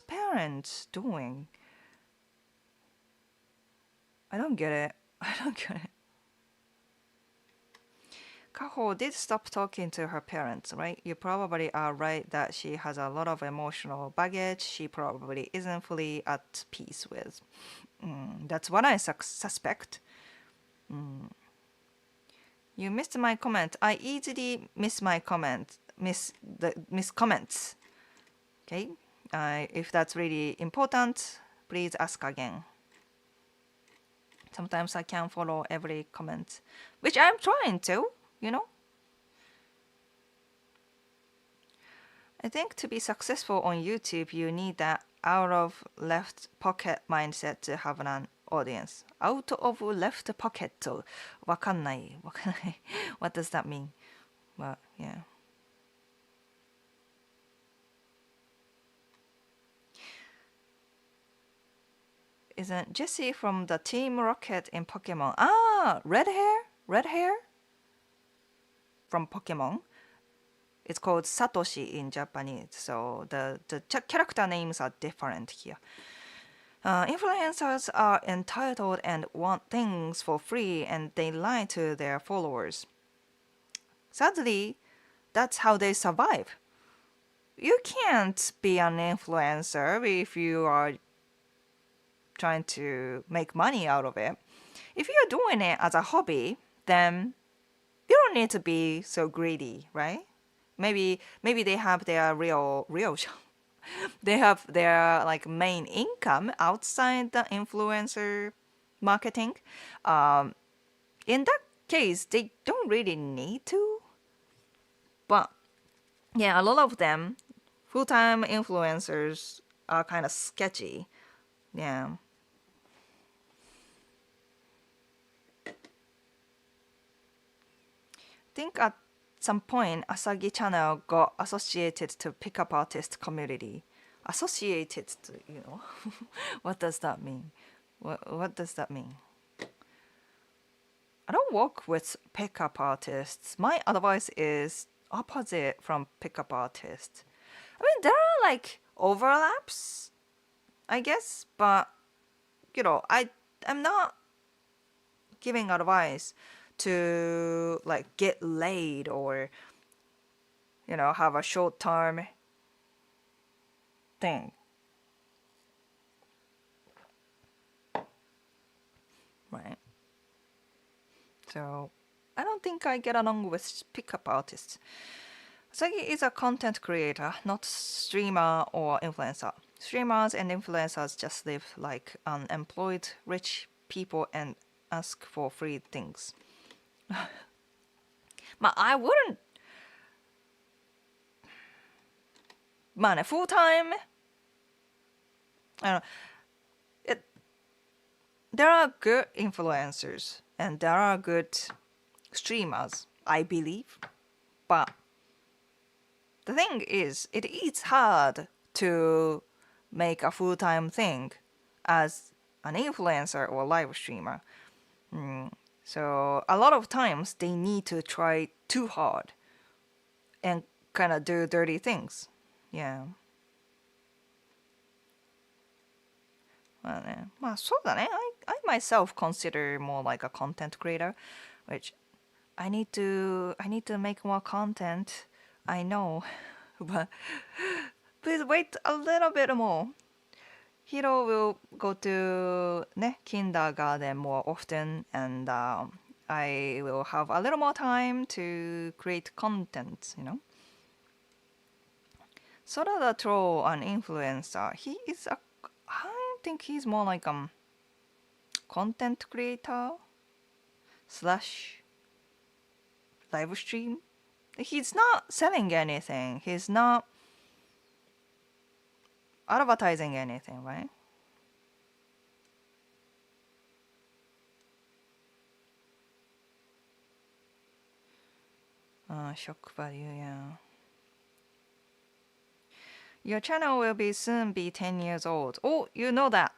Parents doing? I don't get it. I don't get it. Kaho did stop talking to her parents, right? You probably are right that she has a lot of emotional baggage she probably isn't fully at peace with. That's what I suspect. You missed my comment. I easily miss my comment. Miss comments. Okay? If that's really important, please ask again. Sometimes I can't follow every comment, which I'm trying to, I think to be successful on YouTube, you need that out of left pocket mindset to have an audience. Out of left pocket. わかんない。What does that mean? But yeah. Isn't Jessie from the Team Rocket in Pokemon? Ah, red hair from Pokemon. It's called Satoshi in Japanese, so the character names are different here. Influencers are entitled and want things for free, and they lie to their followers. Sadly, that's how they survive. You can't be an influencer if you are trying to make money out of it. If you're doing it as a hobby, then you don't need to be so greedy, right? Maybe they have their real they have their like main income outside the influencer marketing. In that case, they don't really need to. But yeah, a lot of them full-time influencers are kind of sketchy. Yeah. I think at some point Asagi channel got associated to pickup artist community. Associated to, what does that mean? What does that mean? I don't work with pickup artists. My advice is opposite from pickup artists. I mean, there are like overlaps, I guess, but I'm not giving advice to like get laid or have a short term thing, right? So I don't think I get along with pickup artists. Sagi is a content creator, not streamer or influencer. Streamers and influencers just live like unemployed rich people and ask for free things. But I wouldn't. まあね、full time. There are good influencers and there are good streamers, I believe. But the thing is, it is hard to make a full-time thing as an influencer or live streamer. So a lot of times they need to try too hard and kind of do dirty things. Yeah. まあね、まあそうだね。I myself consider more like a content creator, which I need to make more content. I know, but please wait a little bit more. Hiro will go to kindergarten more often, and I will have a little more time to create content. Sora the troll, an influencer, I think he's more like content creator slash live stream. He's not selling anything. He's not advertising anything, right? Shock value, yeah. Your channel will soon be 10 years old. Oh, you know that.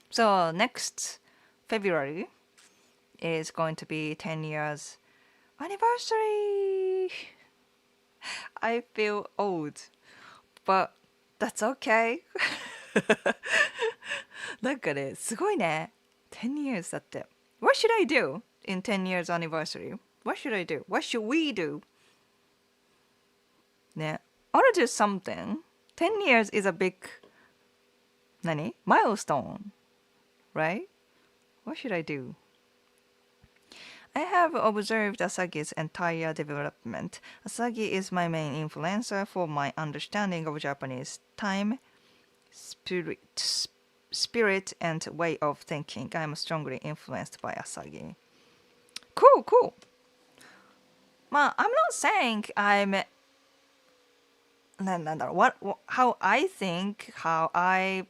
So next February is going to be 10 years anniversary. I feel old, but that's okay. なんかね、すごいね。10 years だって。What should I do in 10 years anniversary? What should I do? What should we do? ね。I want to do something. 10 years is a big milestone, right? What should I do? I have observed Asagi's entire development. Asagi is my main influencer for my understanding of Japanese time, spirit and way of thinking. I am strongly influenced by Asagi. Cool. I'm not saying I'm how I think, how I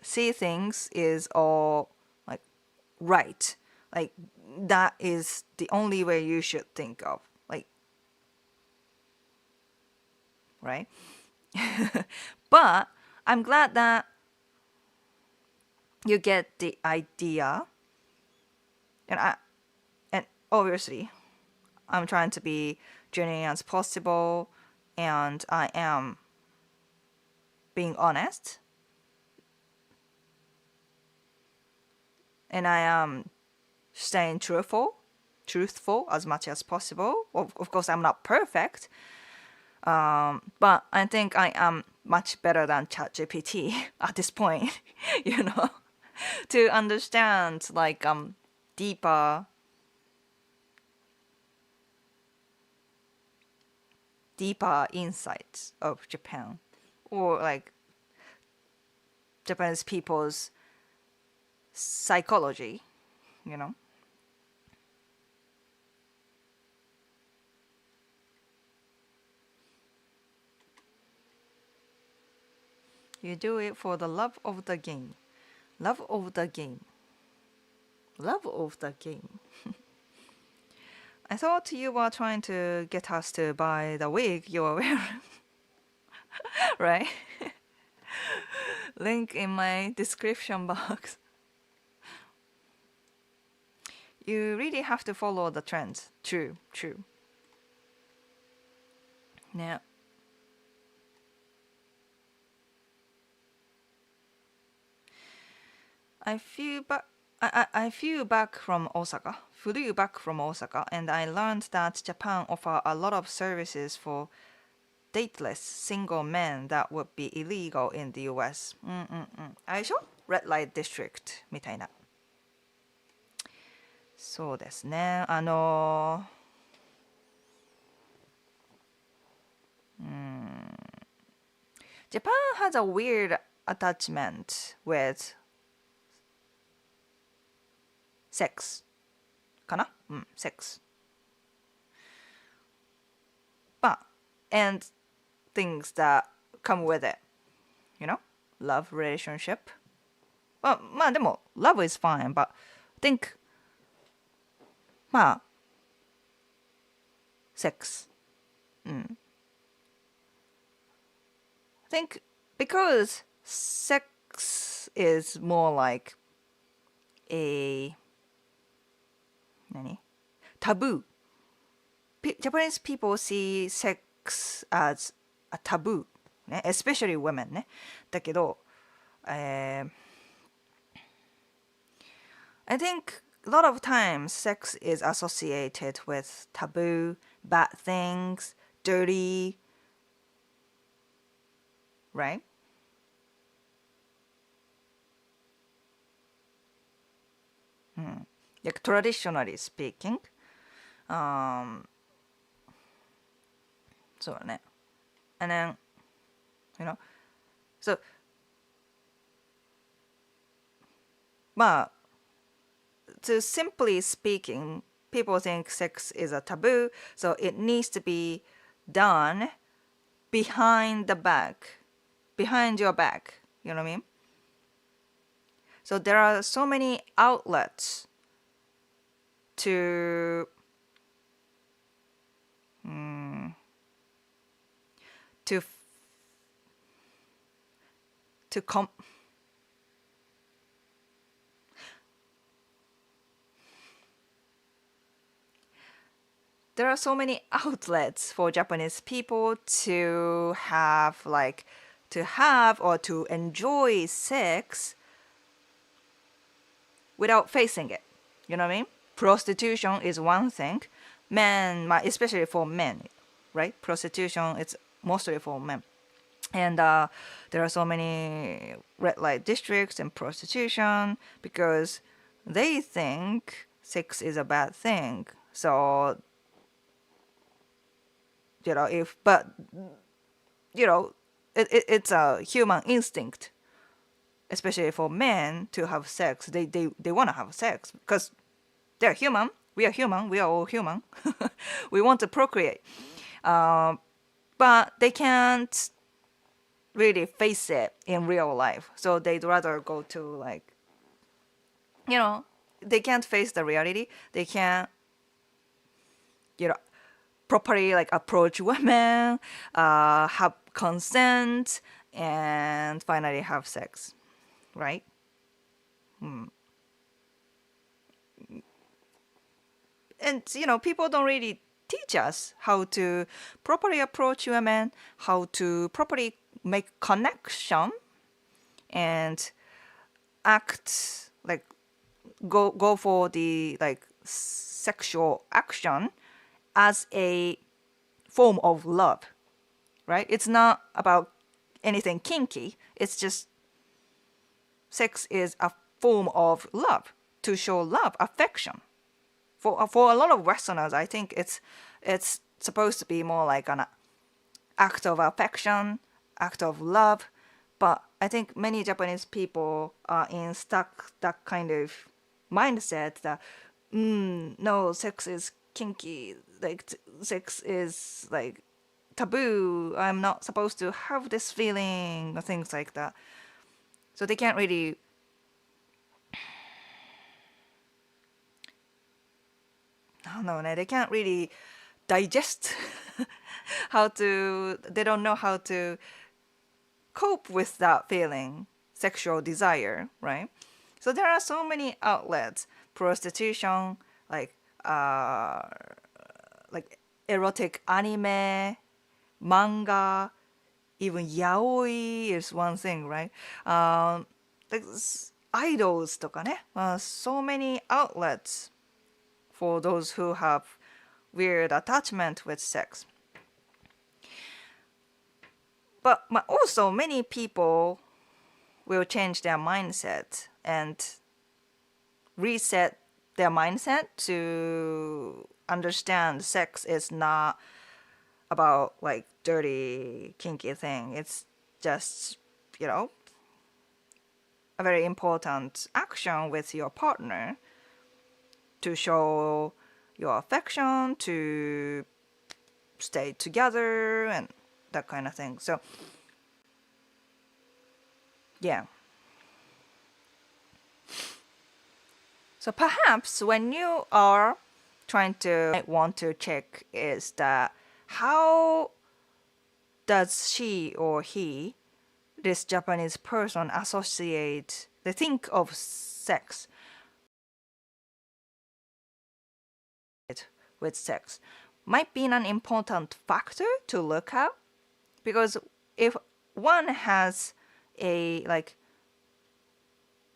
see things is all like right. Like that is the only way you should think of. Like, right? But I'm glad that you get the idea. And obviously I'm trying to be genuine as possible, and I am being honest, and I am staying truthful as much as possible. Of course, I'm not perfect, but I think I am much better than ChatGPT at this point, to understand like deeper insights of Japan, or like Japanese people's psychology, You do it for the love of the game. Love of the game. Love of the game. I thought you were trying to get us to buy the wig you're wearing. Right? Link in my description box. You really have to follow the trends. True, true. Yeah. I flew back. I flew back from Osaka. Flew back from Osaka, and I learned that Japan offer a lot of services for dateless single men that would be illegal in the US. あれでしょ Red Light District みたいな。そうですね。Japan has a weird attachment with sex かなsex. But, and things that come with it. You know? Love relationship. まあでも love is fine, but I think まあ sex. I think because sex is more like a 何 taboo. Japanese people see sex as a taboo, ね、especially women ね。だけど、I think a lot of times sex is associated with taboo, bad things, dirty, right? Like traditionally speaking, そうだね。And then, you know, so まあ to simply speaking, people think sex is a taboo, so it needs to be done behind the back, behind your back. You know what I mean? So there are so many outlets to to there are so many outlets for Japanese people to have or to enjoy sex without facing it. You know what I mean? Prostitution is one thing. Men, especially for men, right? Prostitution is mostly for men. And there are so many red light districts and prostitution because they think sex is a bad thing. So, you know, it's a human instinct, especially for men to have sex. They want to have sex because they're human. We are human. We are all human. We want to procreate. But they can't really face it in real life. So they'd rather go to they can't face the reality. They can't, properly approach women, have consent, and finally have sex, right? And people don't really teach us how to properly approach women, how to properly make connection, and act go for the sexual action as a form of love, right? It's not about anything kinky. It's just sex is a form of love, to show love, affection. For a lot of Westerners, I think it's supposed to be more like an act of affection, act of love. But I think many Japanese people are stuck that kind of mindset that no, sex is kinky, sex is taboo. I'm not supposed to have this feeling or things like that. So they can't really they can't really digest they don't know how to cope with that feeling, sexual desire, right? So there are so many outlets, prostitution, like uh, like erotic anime, manga, even yaoi is one thing, right? Like idols とかね、so many outlets for those who have weird attachment with sex. But also many people will change their mindset and reset their mindset to understand sex is not about like dirty kinky thing. It's just, a very important action with your partner to show your affection, to stay together and that kind of thing. So yeah. So perhaps when you are trying to want to check is that how does she or he, this Japanese person, associate, they think of sex with sex might be an important factor to look at, because if one has a like,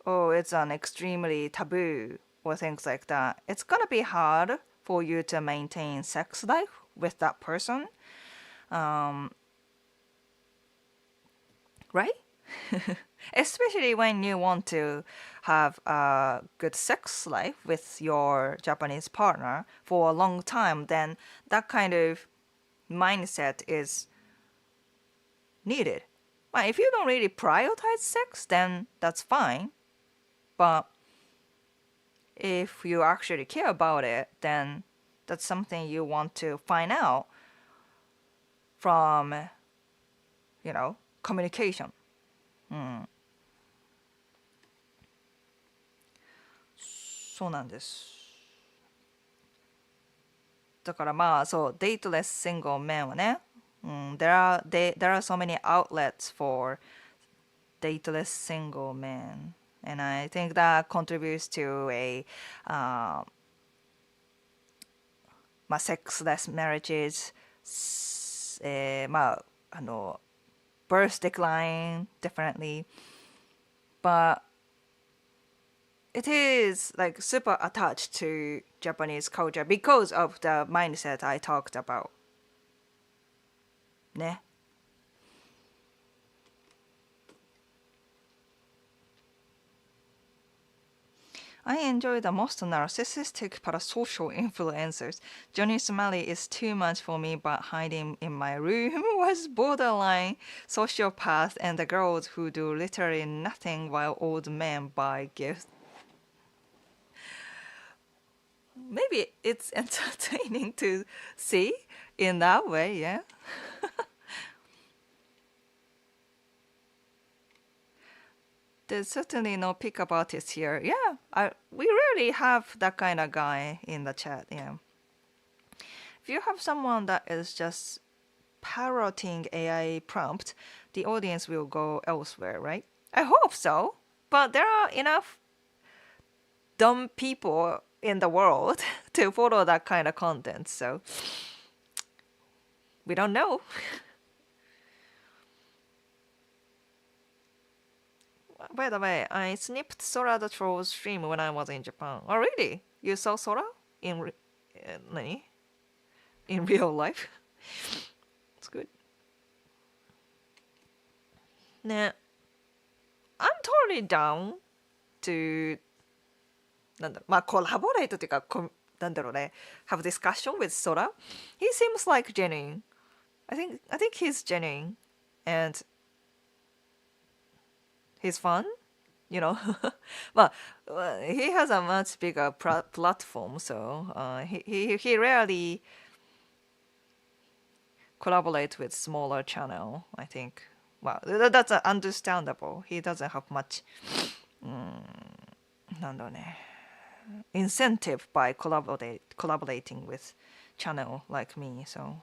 oh, it's an extremely taboo or things like that, it's gonna be hard for you to maintain sex life with that person, right? Especially when you want to have a good sex life with your Japanese partner for a long time, then that kind of mindset is needed. Well, if you don't really prioritize sex, then that's fine. But if you actually care about it, then that's something you want to find out from, communication. そうなんです。だからまあそう、dateless single men はね、there are so many outlets for dateless single men, and I think that contributes to a sexless marriages, birth decline definitely, but it is like super attached to Japanese culture because of the mindset I talked about. ね。I enjoy the most narcissistic parasocial influencers. Johnny Smiley is too much for me, but hiding in my room was borderline sociopath, and the girls who do literally nothing while old men buy gifts. Maybe it's entertaining to see in that way, yeah. There's certainly no pickup artist here. Yeah, we rarely have that kind of guy in the chat, yeah. If you have someone that is just parroting AI prompt, the audience will go elsewhere, right? I hope so, but there are enough dumb people in the world to follow that kind of content, so we don't know. By the way, I snipped Sora the Troll's stream when I was in Japan. Oh, really? You saw Sora in in real life? It's good. Nah, I'm totally down to collaborate というかhave discussion with Sora. He seems like genuine. I think he's genuine and he's fun, you know. But he has a much bigger platform, so he rarely collaborate with smaller channel. I think. Well, that's understandable. He doesn't have much, なんだろうね、incentive by collaborating with channel like me. So.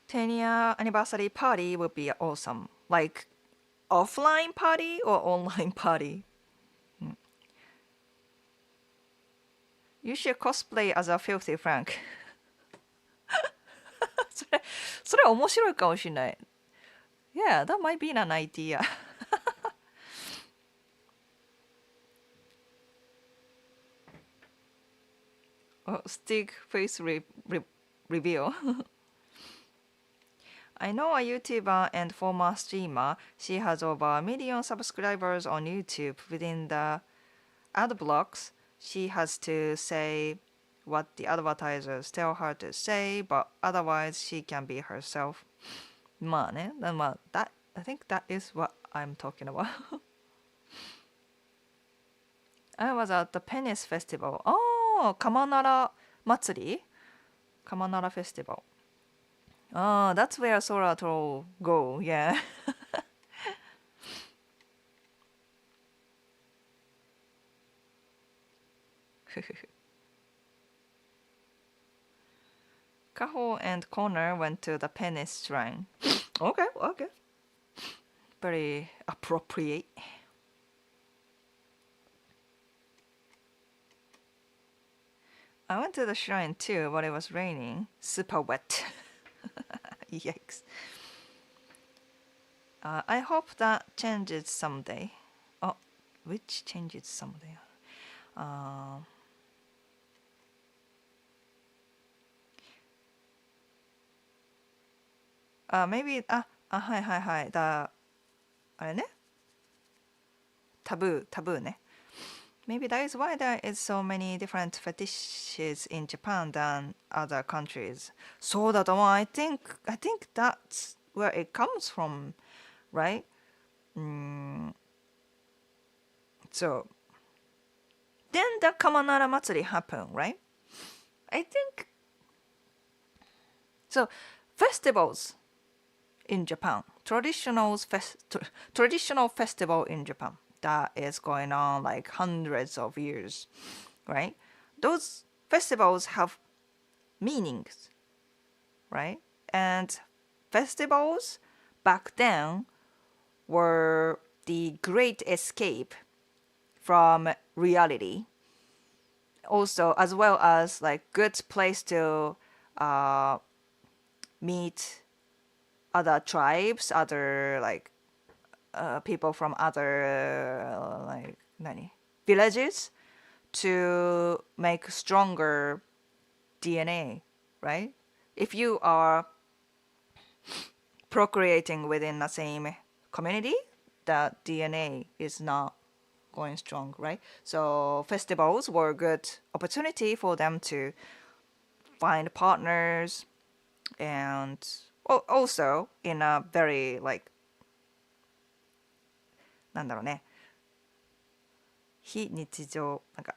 10-year anniversary party would be awesome. Like offline party or online party? You should cosplay as a filthy Frank. それ面白いかもしれない。Yeah, that might be an idea. Oh, stick face reveal. I know a YouTuber and former streamer. She has over 1 million subscribers on YouTube. Within the ad blocks, she has to say what the advertisers tell her to say, but otherwise she can be herself. まあね、まあ、I think that is what I'm talking about. I was at the Penis Festival. Oh, 鎌奈祭り Kamanara Festival. Oh, that's where Sora Troll go, yeah. Kaho and Connor went to the Penis Shrine. Okay, okay. Very appropriate. I went to the shrine too, but it was raining. Super wet. Yikes. I hope that changes someday. Oh, which changes someday? Maybe, はいはいはい。あれね。タブーね。Maybe that is why there is so many different fetishes in Japan than other countries. そうだと思う。I think that's where it comes from, right? So, then the Kamanara Matsuri happened, right? I think so. Festivals in Japan, traditional festival in Japan that is going on like hundreds of years, right? Those festivals have meanings, right? And festivals back then were the great escape from reality, also as well as like good place to meet other tribes, other like people from other like villages to make stronger DNA, right? If you are procreating within the same community, the DNA is not going strong, right? So festivals were a good opportunity for them to find partners, and also in a very like なんだろうね、非日常なんか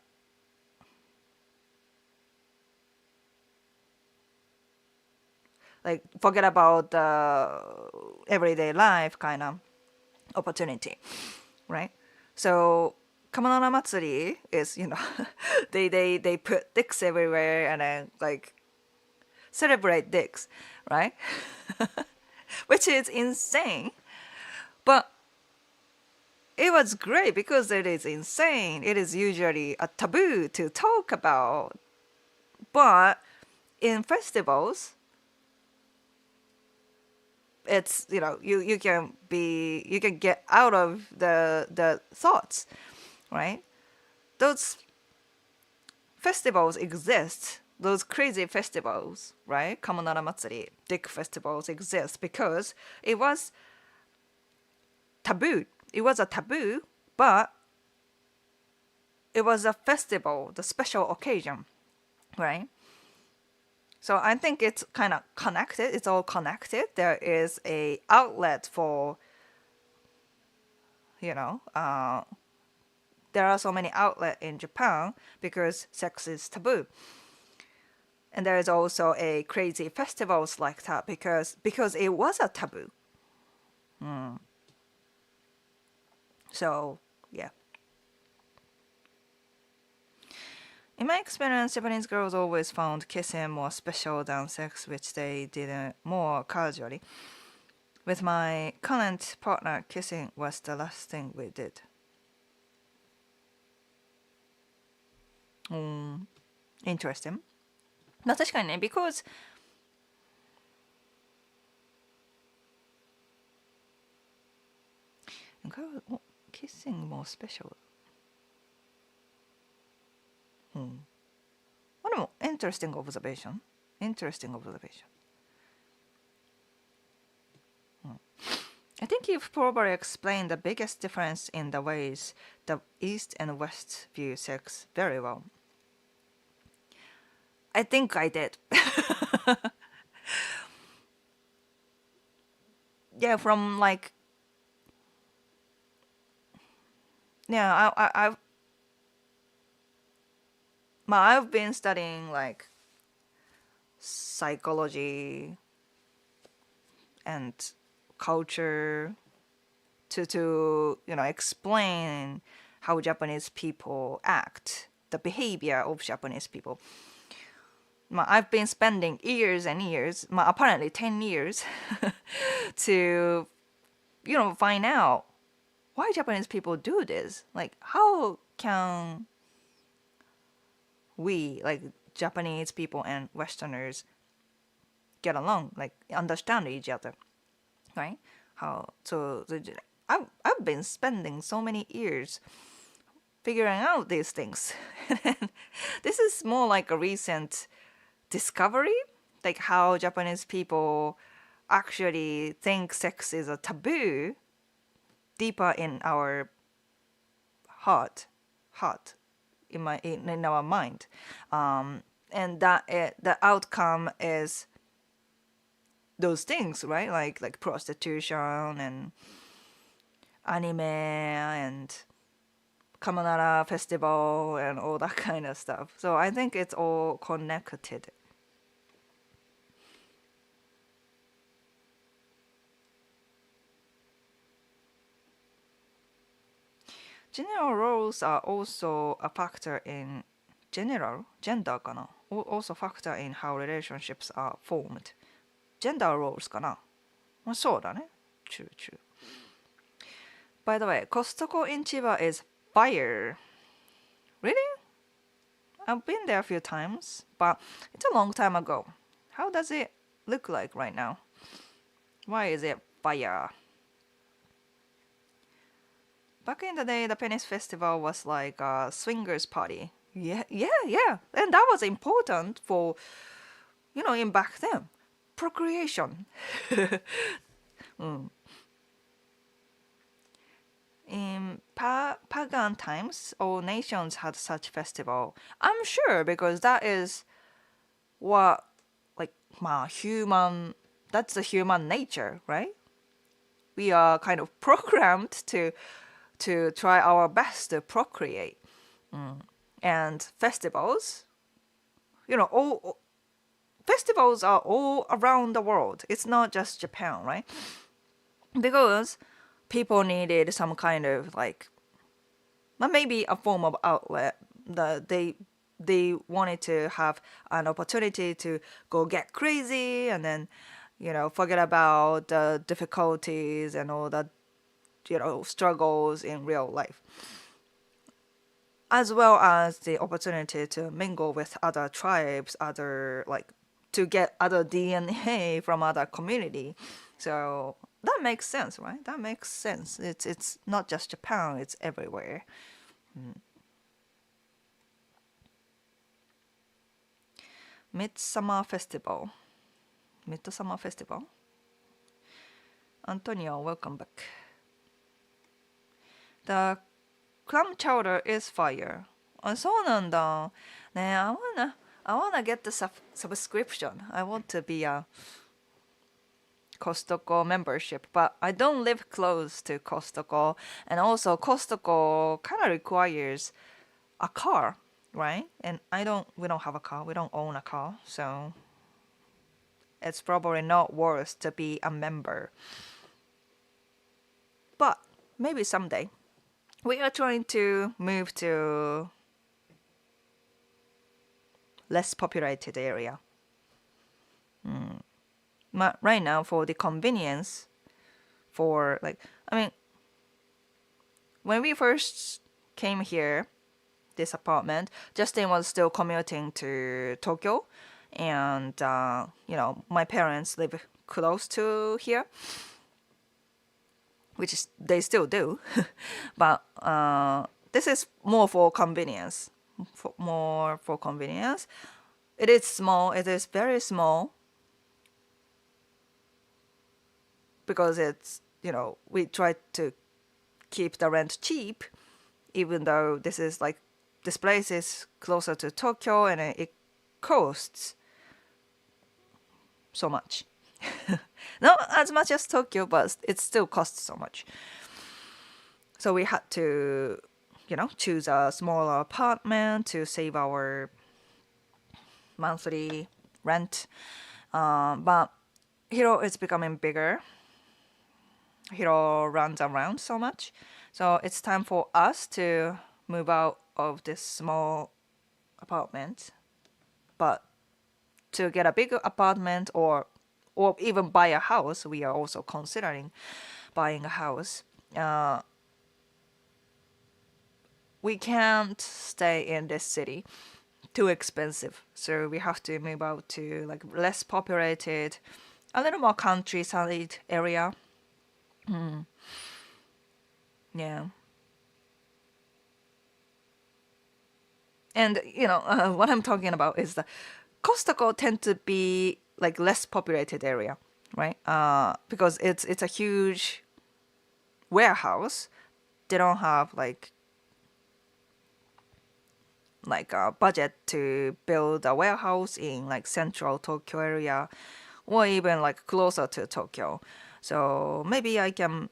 like forget about the everyday life kind of opportunity, right? So Kamanara Matsuri is, they put dicks everywhere and then like celebrate dicks, right? Which is insane, but it was great because it is insane. It is usually a taboo to talk about, but in festivals, it's you can get out of the thoughts, right? Those festivals exist. Those crazy festivals, right? Kamanara Matsuri, dick festivals exist because it was taboo. It was a taboo, but it was a festival, the special occasion, right? So I think it's kind of connected. It's all connected. There is a outlet for, you know, there are so many outlets in Japan because sex is taboo. And there is also a crazy festivals like that because it was a taboo. So yeah. In my experience, Japanese girls always found kissing more special than sex, which they did more casually. With my current partner, kissing was the last thing we did. Interesting. まあ確かにね、because kissing more special. まあでも interesting observation. Interesting observation. I think you've probably explained the biggest difference in the ways the East and West view sex very well. I think I did. Yeah, from like yeah, I've been studying like psychology and culture to explain how Japanese people act, the behavior of Japanese people. I've been spending years and years, apparently 10 years, to find out why Japanese people do this. Like, how can we, like Japanese people and Westerners, get along, like understand each other, right? I've been spending so many years figuring out these things. This is more like a recent discovery, like how Japanese people actually think sex is a taboo deeper in our heart in our mind, and that the outcome is those things, right? Like prostitution and anime and Kamanara festival and all that kind of stuff. So I think it's all connected. General roles are also a factor in gender かな also factor in how relationships are formed. Gender roles かな、そうだね。True. By the way, Costco in Chiba is fire. Really? I've been there a few times, but it's a long time ago. How does it look like right now? Why is it fire? Back in the day, the penis festival was like a swingers party. Yeah. And that was important for, in back then. Procreation. In pagan times, all nations had such festival. I'm sure because that is what, like, that's the human nature, right? We are kind of programmed to try our best to procreate. And festivals, all festivals are all around the world. It's not just Japan, right? Because people needed some kind of like, maybe a form of outlet. They wanted to have an opportunity to go get crazy and then, forget about the difficulties and all the, struggles in real life, as well as the opportunity to mingle with other tribes, to get other DNA from other community. So that makes sense, right? That makes sense. It's not just Japan, it's everywhere. Midsummer Festival. Antonio, welcome back. The clam chowder is fire. あ、そうなんだ。ねえ、I want to get the subscription. I want to be a Costco membership, but I don't live close to Costco, and also Costco kind of requires a car, right? And we don't have a car. We don't own a car, so it's probably not worth to be a member. But maybe someday. We are trying to move to less populated area. But right now, for the convenience, for like, I mean, when we first came here, this apartment, Justin was still commuting to Tokyo, and my parents live close to here, which is they still do, but this is more for convenience, more for convenience. It is small. It is very small because it's we try to keep the rent cheap, even though this place is closer to Tokyo and it costs so much. Not as much as Tokyo, but it still costs so much. So we had to, choose a smaller apartment to save our monthly rent. But Hiro is becoming bigger. Hiro runs around so much. So it's time for us to move out of this small apartment. But to get a bigger apartment or even buy a house, we are also considering buying a house. We can't stay in this city. Too expensive. So we have to move out to like less populated, a little more countryside area. Yeah. And what I'm talking about is the Costco tend to be like less populated area, right? Because it's a huge warehouse. They don't have like a budget to build a warehouse in like central Tokyo area or even like closer to Tokyo. So maybe I can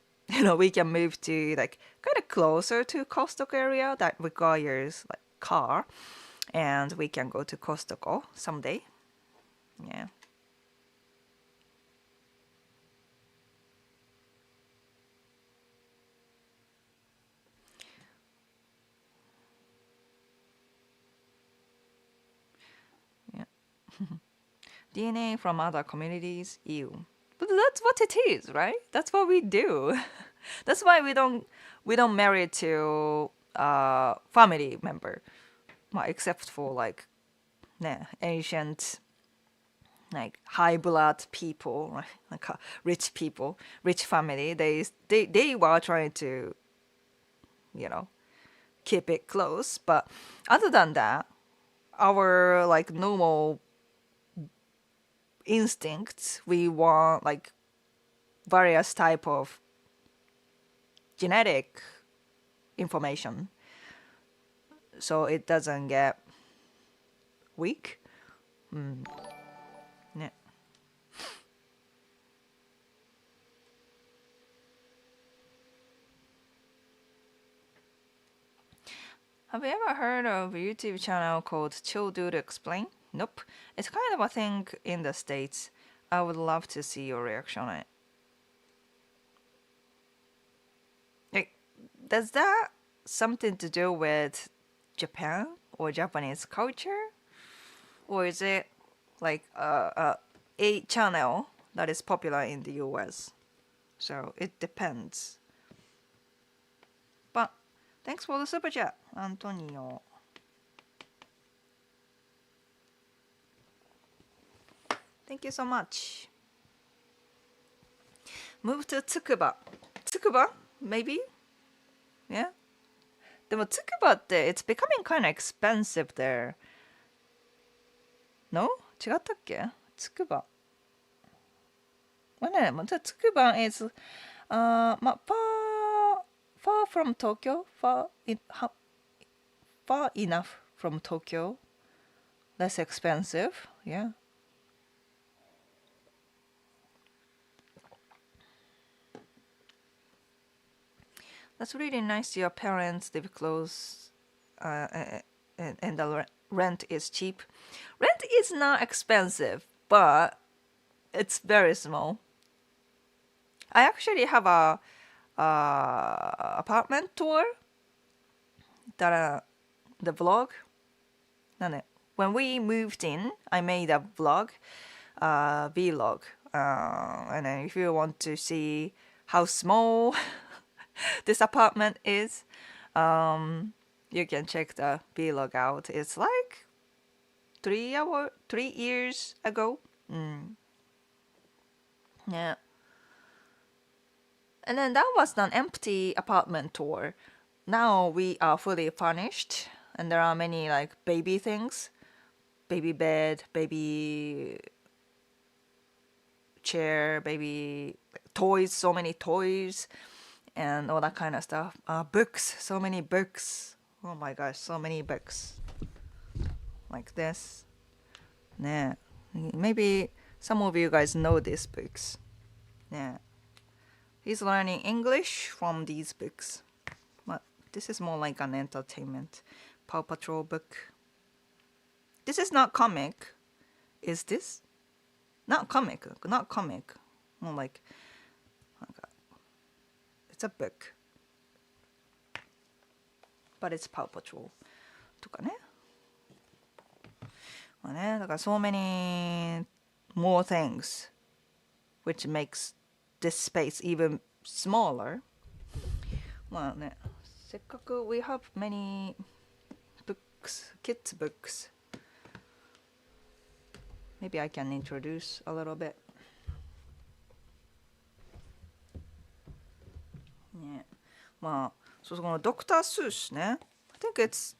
we can move to like kind of closer to Costco area that requires like car, and we can go to Costco someday. Yeah. Yeah. DNA from other communities, ew. But that's what it is, right? That's what we do. That's why we don't marry to a family member, well, except for like ancient like high blood people, right? Like rich people, rich family. They were trying to keep it close, but other than that, our like normal instincts, we want like various type of genetic information so it doesn't get weak. Yeah. Have you ever heard of a YouTube channel called Chill Dude Explain? Nope. It's kind of a thing in the States. I would love to see your reaction on it. Like, does that something to do with Japan or Japanese culture? Or is it like a channel that is popular in the US? So it depends. But thanks for the super chat, Antonio. Thank you so much. Move to Tsukuba. Tsukuba? Maybe? Yeah? でも Tsukuba って it's becoming kind of expensive there. No? 違ったっけ Tsukuba. Well, no, Tsukuba is far from Tokyo, far enough from Tokyo. less expensive. Yeah. That's really nice. Your parents live close, and the rent is cheap. Rent is not expensive, but it's very small. I actually have a apartment tour that the vlog. なんで when we moved in, I made a vlog, vlog, and then if you want to see how small this apartment is, you can check the vlog out. It's like 3 years ago. Yeah. And then that was an empty apartment tour. Now we are fully furnished, and there are many like baby things, baby bed, baby chair, baby toys, so many toys, and all that kind of stuff. Books, so many books. Oh my gosh, so many books. Like this. Yeah. Maybe some of you guys know these books. Yeah. He's learning English from these books. But this is more like an entertainment. Paw Patrol book. This is not comic. Is this? Not comic. Not comic. More like it's a book. But it's Paw Patrol. とかね。まあね、だから so many more things which makes this space even smaller. まあね、せっかく we have many books, kids books. Maybe I can introduce a little bit. ね、まあ、そうそう、このドクター・スースね。I think it's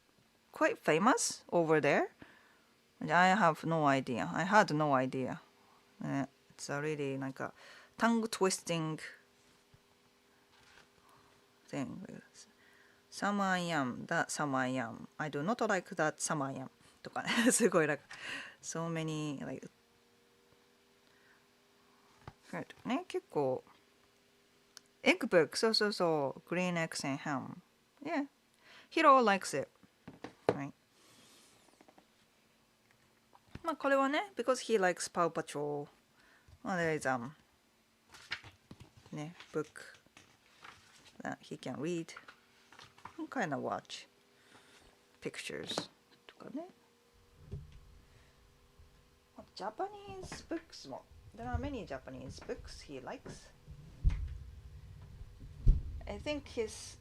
quite famous over there. I have no idea. I had no idea. It's a really like a tongue twisting thing. Some I am, that some I am. I do not like that some I am. とかね、すごいなんか so many like ね、結構 egg book そうそうそう green eggs and ham. Yeah, Hiro likes it. Right. まあこれはね because he likes Paw Patrol. Well, there isね book that he can read and kind of watch pictures とかね。Japanese books も there are many Japanese books he likes. I think his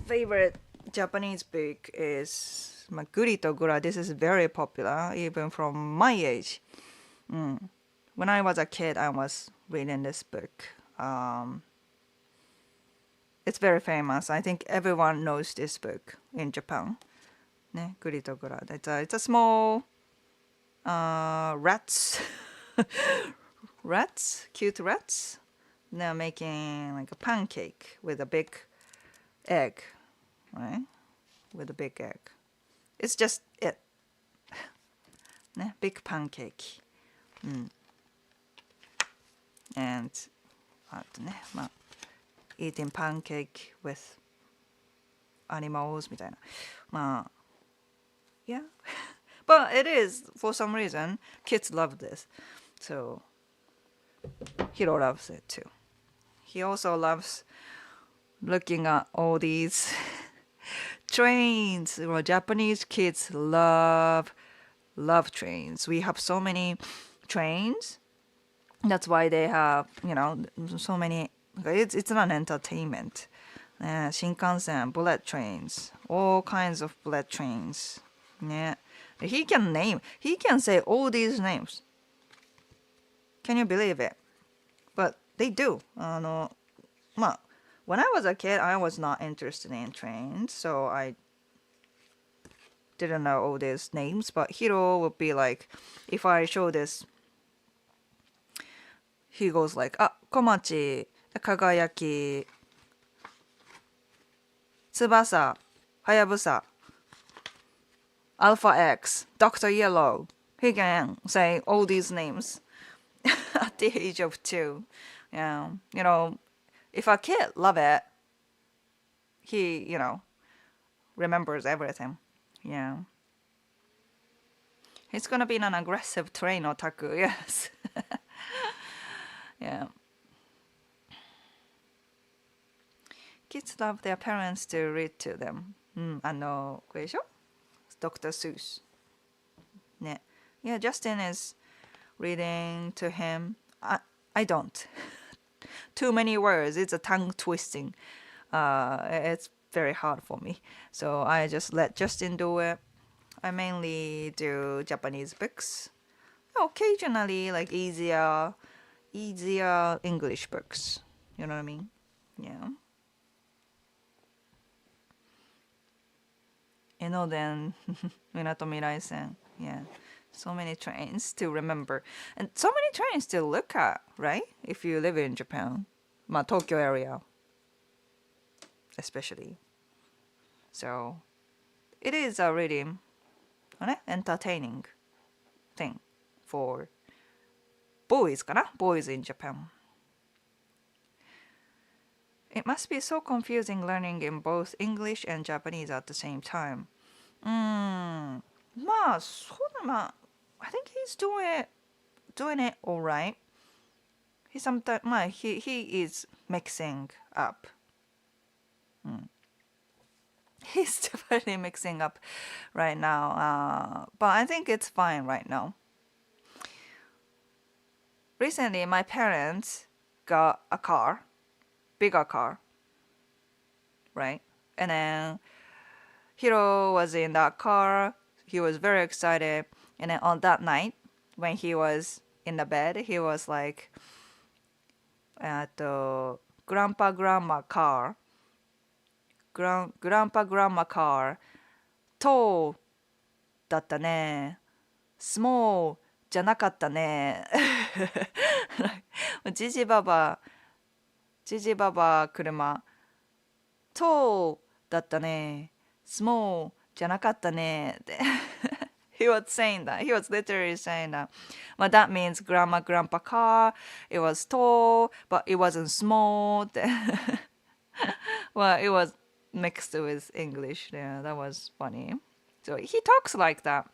favorite Japanese book is Guri to Gura. This is very popular even from my age. When I was a kid, I was reading this book. It's very famous. I think everyone knows this book in Japan. ね、Guri to Gura. It's a small rats, cute rats. They're making like a pancake with a big egg, right? With a big egg. It's just it. ね、big pancake. And あとね、まあ eating pancake with animals みたいな。まあ yeah. But it is, for some reason, kids love this. So Hiro loves it too. He also loves looking at all these trains. Well, Japanese kids love trains. We have so many trains. That's why they have, so many. It's an entertainment. Shinkansen, bullet trains, all kinds of bullet trains. Yeah. He can say all these names. Can you believe it? But they do. When I was a kid, I was not interested in trains, so I didn't know all these names. But Hiro would be like, if I show this, he goes like, Komachi, Kagayaki, Tsubasa, Hayabusa. Alpha X, Dr. Yellow. He can say all these names at the age of 2. Yeah, if a kid love it, he, remembers everything. Yeah. He's gonna be an aggressive train otaku, yes. Yeah. Kids love their parents to read to them. これでしょ Dr. Seuss. ね。Yeah, Justin is reading to him. I don't. Too many words. It's a tongue twisting. It's very hard for me. So I just let Justin do it. I mainly do Japanese books. Occasionally, like easier English books. You know what I mean? Yeah. Enoden, Minatomirai-sen. Yeah. So many trains to remember. And so many trains to look at, right? If you live in Japan. Tokyo area. Especially. So, it is a really entertaining thing for boys in Japan. It must be so confusing learning in both English and Japanese at the same time. I think he's doing it all right. He sometimes he is mixing up. He's definitely mixing up right now. But I think it's fine right now. Recently, my parents got a car, bigger car, right? And then Hiro was in that car. He was very excited. And then on that night, when he was in the bed, he was like, grandpa, grandma car. Grandpa, grandma car. tall だったね。small じゃなかったね。ジジババ車。tall だったね。small じゃなかったね。He was saying that. He was literally saying that. Well, that means grandma, grandpa car. It was tall, but it wasn't small. Well, it was mixed with English. Yeah, that was funny. So he talks like that.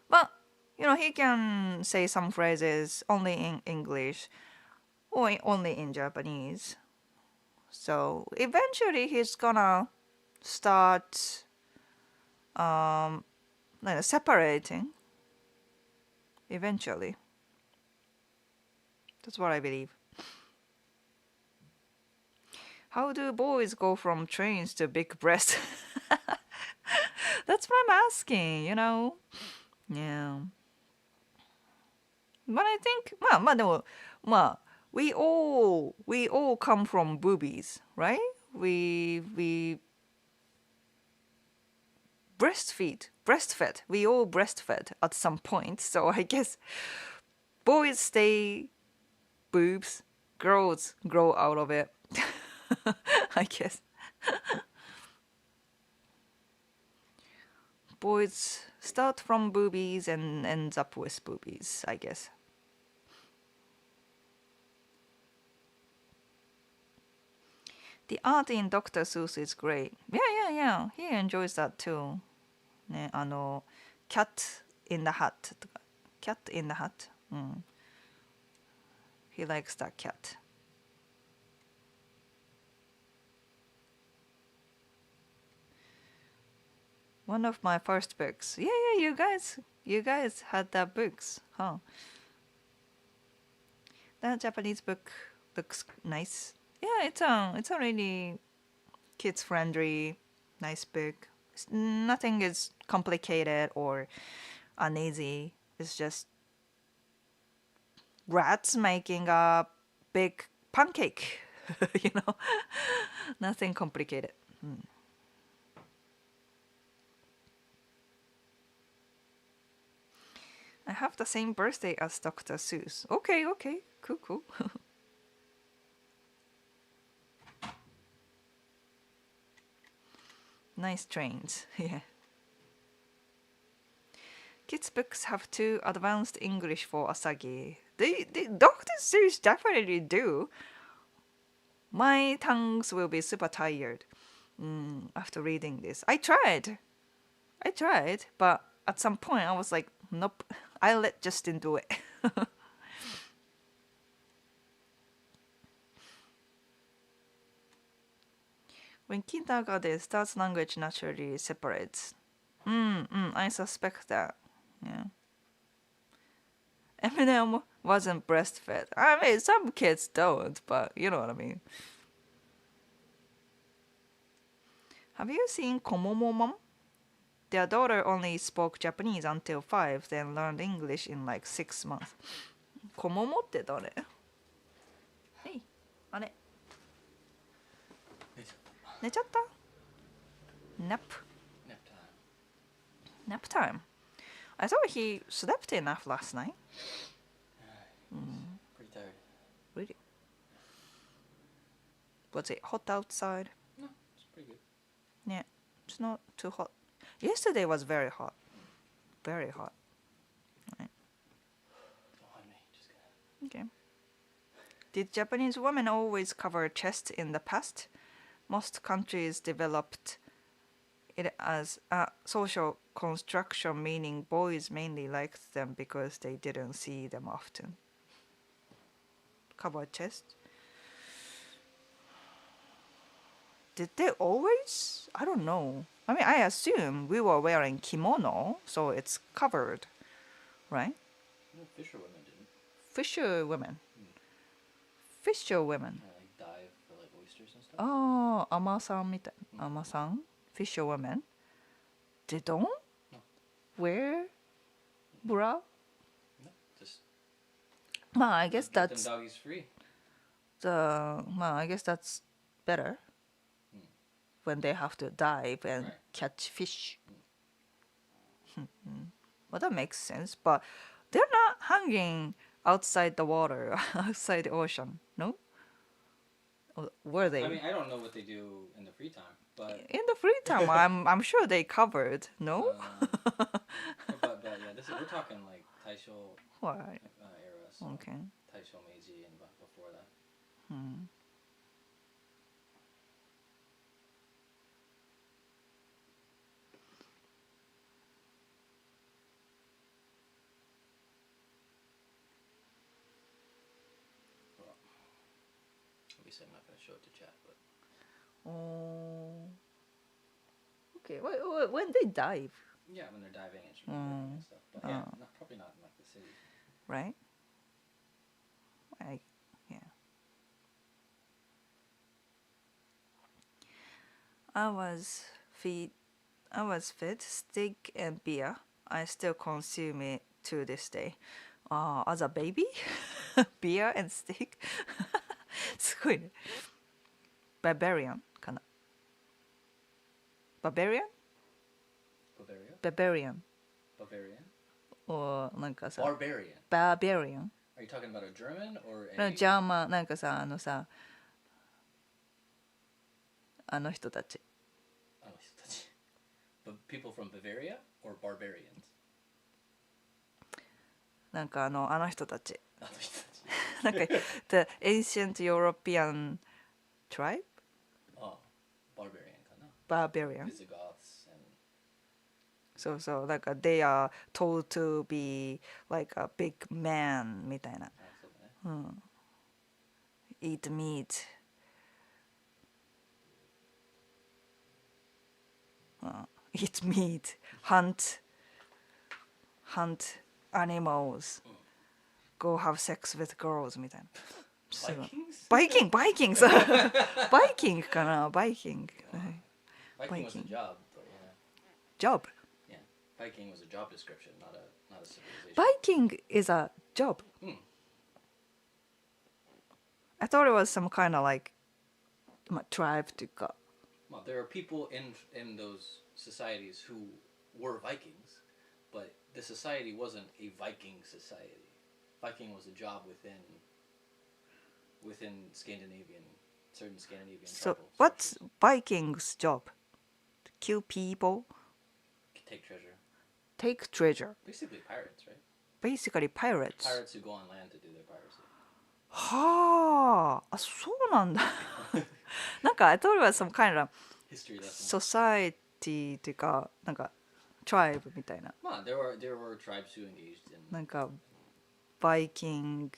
But, he can say some phrases only in English or only in Japanese. So eventually he's gonna start separating. Eventually. That's what I believe. How do boys go from trains to big breasts? That's what I'm asking, Yeah. But I think, we all come from boobies, right? We breastfed. We all breastfed at some point. So I guess boys stay boobs, girls grow out of it. I guess. Boys start from boobies and ends up with boobies, I guess. The art in Dr. Seuss is great. Yeah. He enjoys that too. ね、cat in the hat とか cat in the hat. He likes that cat. One of my first books. Yeah, you guys had that books, huh? That Japanese book looks nice. Yeah, it's a really kids friendly, nice book. Nothing is complicated or uneasy. It's just rats making a big pancake. Nothing complicated. I have the same birthday as Dr. Seuss. Okay, cool. Nice trains, yeah. Kids' books have too advanced English for Asagi. The Doctor Series definitely do. My tongues will be super tired after reading this. I tried, but at some point I was like, nope, I'll let Justin do it. When kindergarten starts, language naturally separates. I suspect that. Yeah. Eminem wasn't breastfed. I mean, some kids don't, but you know what I mean. Have you seen Komomo Mom? Their daughter only spoke Japanese until 5, then learned English in like 6 months. Komomo って誰？へい、あれ、寝ちゃった？ Nap. Nap time. I thought he slept enough last night. Pretty tired. Really? Was it hot outside? No, it's pretty good. Yeah, it's not too hot. Yesterday was very hot. Very hot. Right. Don't mind me. Just gonna. Okay. Did Japanese women always cover chest in the past? Most countries developed it as a social construction, meaning boys mainly liked them because they didn't see them often. Cover chest? Did they always? I don't know. I mean, I assume we were wearing kimono, so it's covered, right? No, fisherwomen didn't. Fisherwomen. Fisherwomen. Like dive for like oysters and stuff. Oh, ama-san みたい。ama-san? Fisherwomen? They don't No. wear bra? No, just. I guess get that's them doggies free. I guess that's better when they have to dive and Right. catch fish. Well, that makes sense, but they're not hanging outside the water, outside the ocean, no? Or were they? I mean, I don't know what they do in the free time, but. In the free time, I'm sure they covered, no? But yeah, we're talking like Taisho What? era, so Okay. Taisho Meiji and before that. Well, obviously I'm not going to show it to chat, but. Oh. Okay. When they dive, Yeah, when they're diving and snorkeling and stuff, but yeah, probably not in like the city. right? I was fed steak and beer. I still consume it to this day. As a baby, beer and steak. すごいね。Barbarian かな。Barbarian? Bavaria? Barbarian. Bavarian? なんかさ。Barbarian. Barbarian. Are you talking about a German or a... ジャーマン、なんかさ、あの人たち。People from Bavaria or barbarians? なんかあの人たち。あの人たち。なんか the ancient European tribe? Barbarian かな。Barbarian. Visigoths and... So like they are told to be like a big man みたいな。そうだね。Eat meat. Eat meat. Hunt animals. Go have sex with girls みたいな。Vikings? Vikings! Viking かな Viking. Viking was a job, but yeah. Job? Yeah. Viking was a job description, not a civilization. Viking is a job. I thought it was some kind of like tribe というか。Well, there are people in those societies who were Vikings, but the society wasn't a Viking society. Viking was a job within certain Scandinavian So tribal what's structures. Viking's job? To kill people? Take treasure. take treasure. Basically pirates, right? Basically pirates. Pirates who go on land to do their piracy. はあ、あ、そうなんだ。なんか、I thought it was some kind of History lesson. society っていうか、なんか、tribe みたいな。まあ、there were tribes who engaged in なんか、バイキング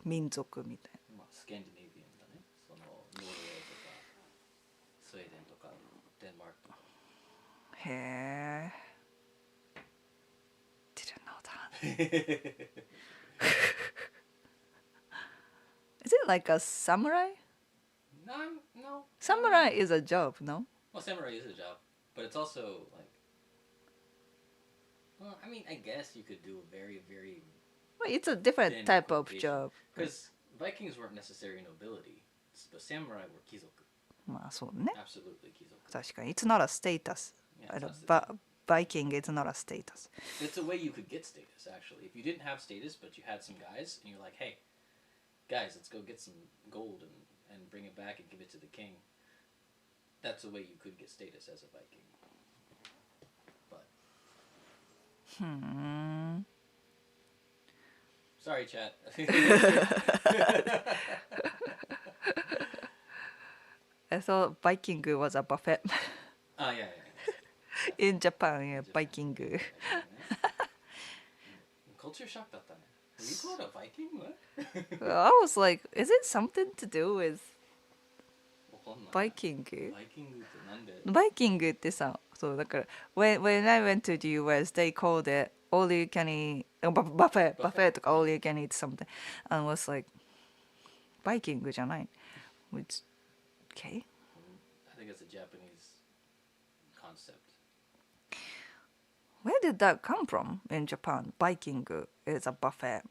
民族みたいまあ、スキャンディネビアンだね。そのノルウェーとかスウェーデンとかデンマークとか。な。へえ。Didn't know that. Is it like a samurai? No. Samurai is a job, no? Well, samurai is a job, but it's also like. Well, I mean, I guess you could do a very, very Well, it's a different thin type of quotation. job. Because Vikings weren't necessarily nobility, but samurai were kizoku. まあそうね。 Absolutely kizoku. 確かに。It's not a status. Yeah, it's not status. Viking is not a status. It's a way you could get status, actually. If you didn't have status, but you had some guys, and you're like, hey, guys, let's go get some gold and bring it back and give it to the king. That's a way you could get status as a Viking. But. Sorry, chat. I thought Viking was a buffet. Oh, yeah. In Japan, yeah, Viking. Culture shock だったね. Were you called a Viking? What? I was like, is it something to do with わかんない。 Viking? バイキングってなんで Viking ってさ、そうだから when I went to the US, they called it all you can eat buffet とか all you can eat something, and was like Viking じゃない which okay. I think it's a Japanese concept. Where did that come from in Japan? Viking is a buffet.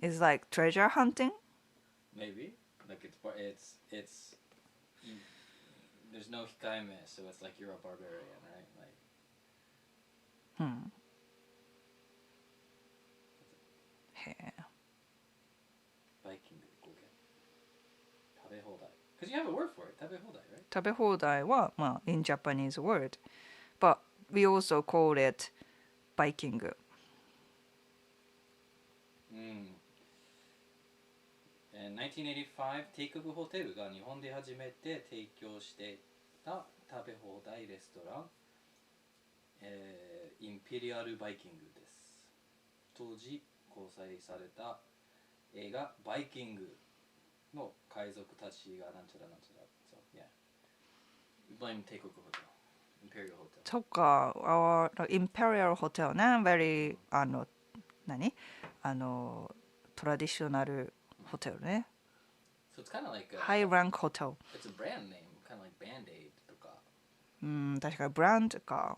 It's like treasure hunting. Maybe. Like it's there's no hikaime, so it's like you're a barbarian, right? Like へえ。 Viking 語源。食べ放題. Because you have a word for it. 食べ放題, right? 食べ放題はまあ in Japanese word, but we also call it Viking. 1985、帝国ホテルが日本で初めて提供していた食べ放題レストラン、インペリアルバイキングです。当時公開された映画バイキングの海賊たちがなんちゃらなんちゃら。So, yeah. Blame 帝国ホテル。Imperial Hotel. そっか、our Imperial Hotel ね、very 何トラディショナルホテルね。So it's kind of like High rank hotel. It's a brand name, kind of like Band-Aid とか。確かにブランドか。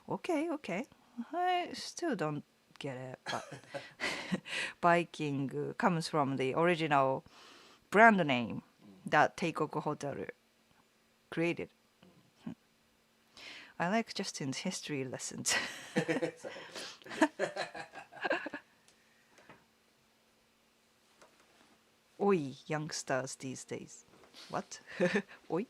Okay, okay. I still don't get it, but Viking comes from the original brand name that Teikoku Hotel created. I like Justin's history lessons. Oi, youngsters these days. What? Oi?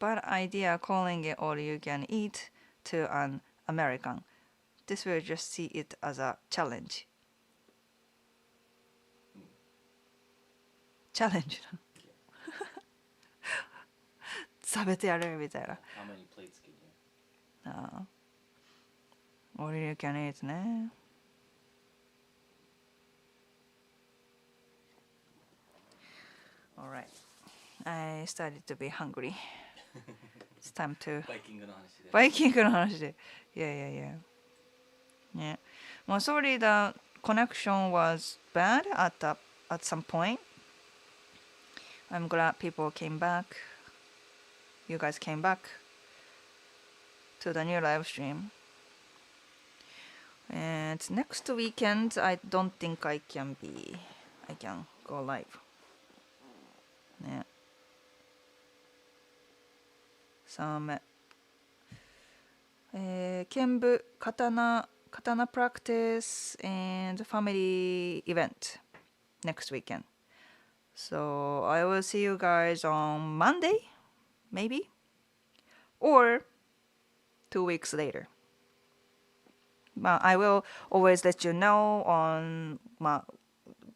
Bad idea calling it all you can eat to an American. This will just see it as a challenge. Challenge. 食べてやるみたいな。How many plates can you? ああ。All you can eat ね。Alright. I started to be hungry. It's time to. バイキングの話で。バイキングの話で。Yeah. ね。もう sorry, the connection was bad at some point. I'm glad people came back. You guys came back to the new live stream. And next weekend, I don't think I can go live. ね。3目。剣舞刀 katana practice and family event next weekend. So I will see you guys on Monday, maybe, or 2 weeks later. I will always let you know on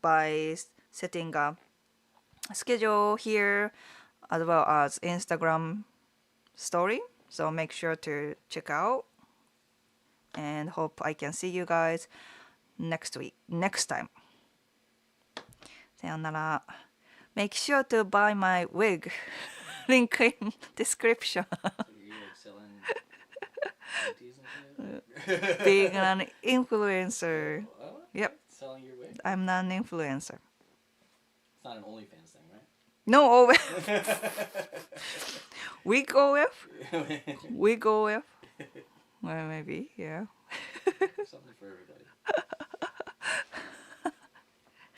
by setting a schedule here as well as Instagram story. So make sure to check out and hope I can see you guys next time. さよなら. Make sure to buy my wig. Link in description. So you're like selling panties and shit? Being an influencer. Oh, Yep. Selling your wig? I'm not an influencer. It's not an OnlyFans thing, right? No OF. Wig OF? Wig OF? Well, maybe, yeah. Something for everybody.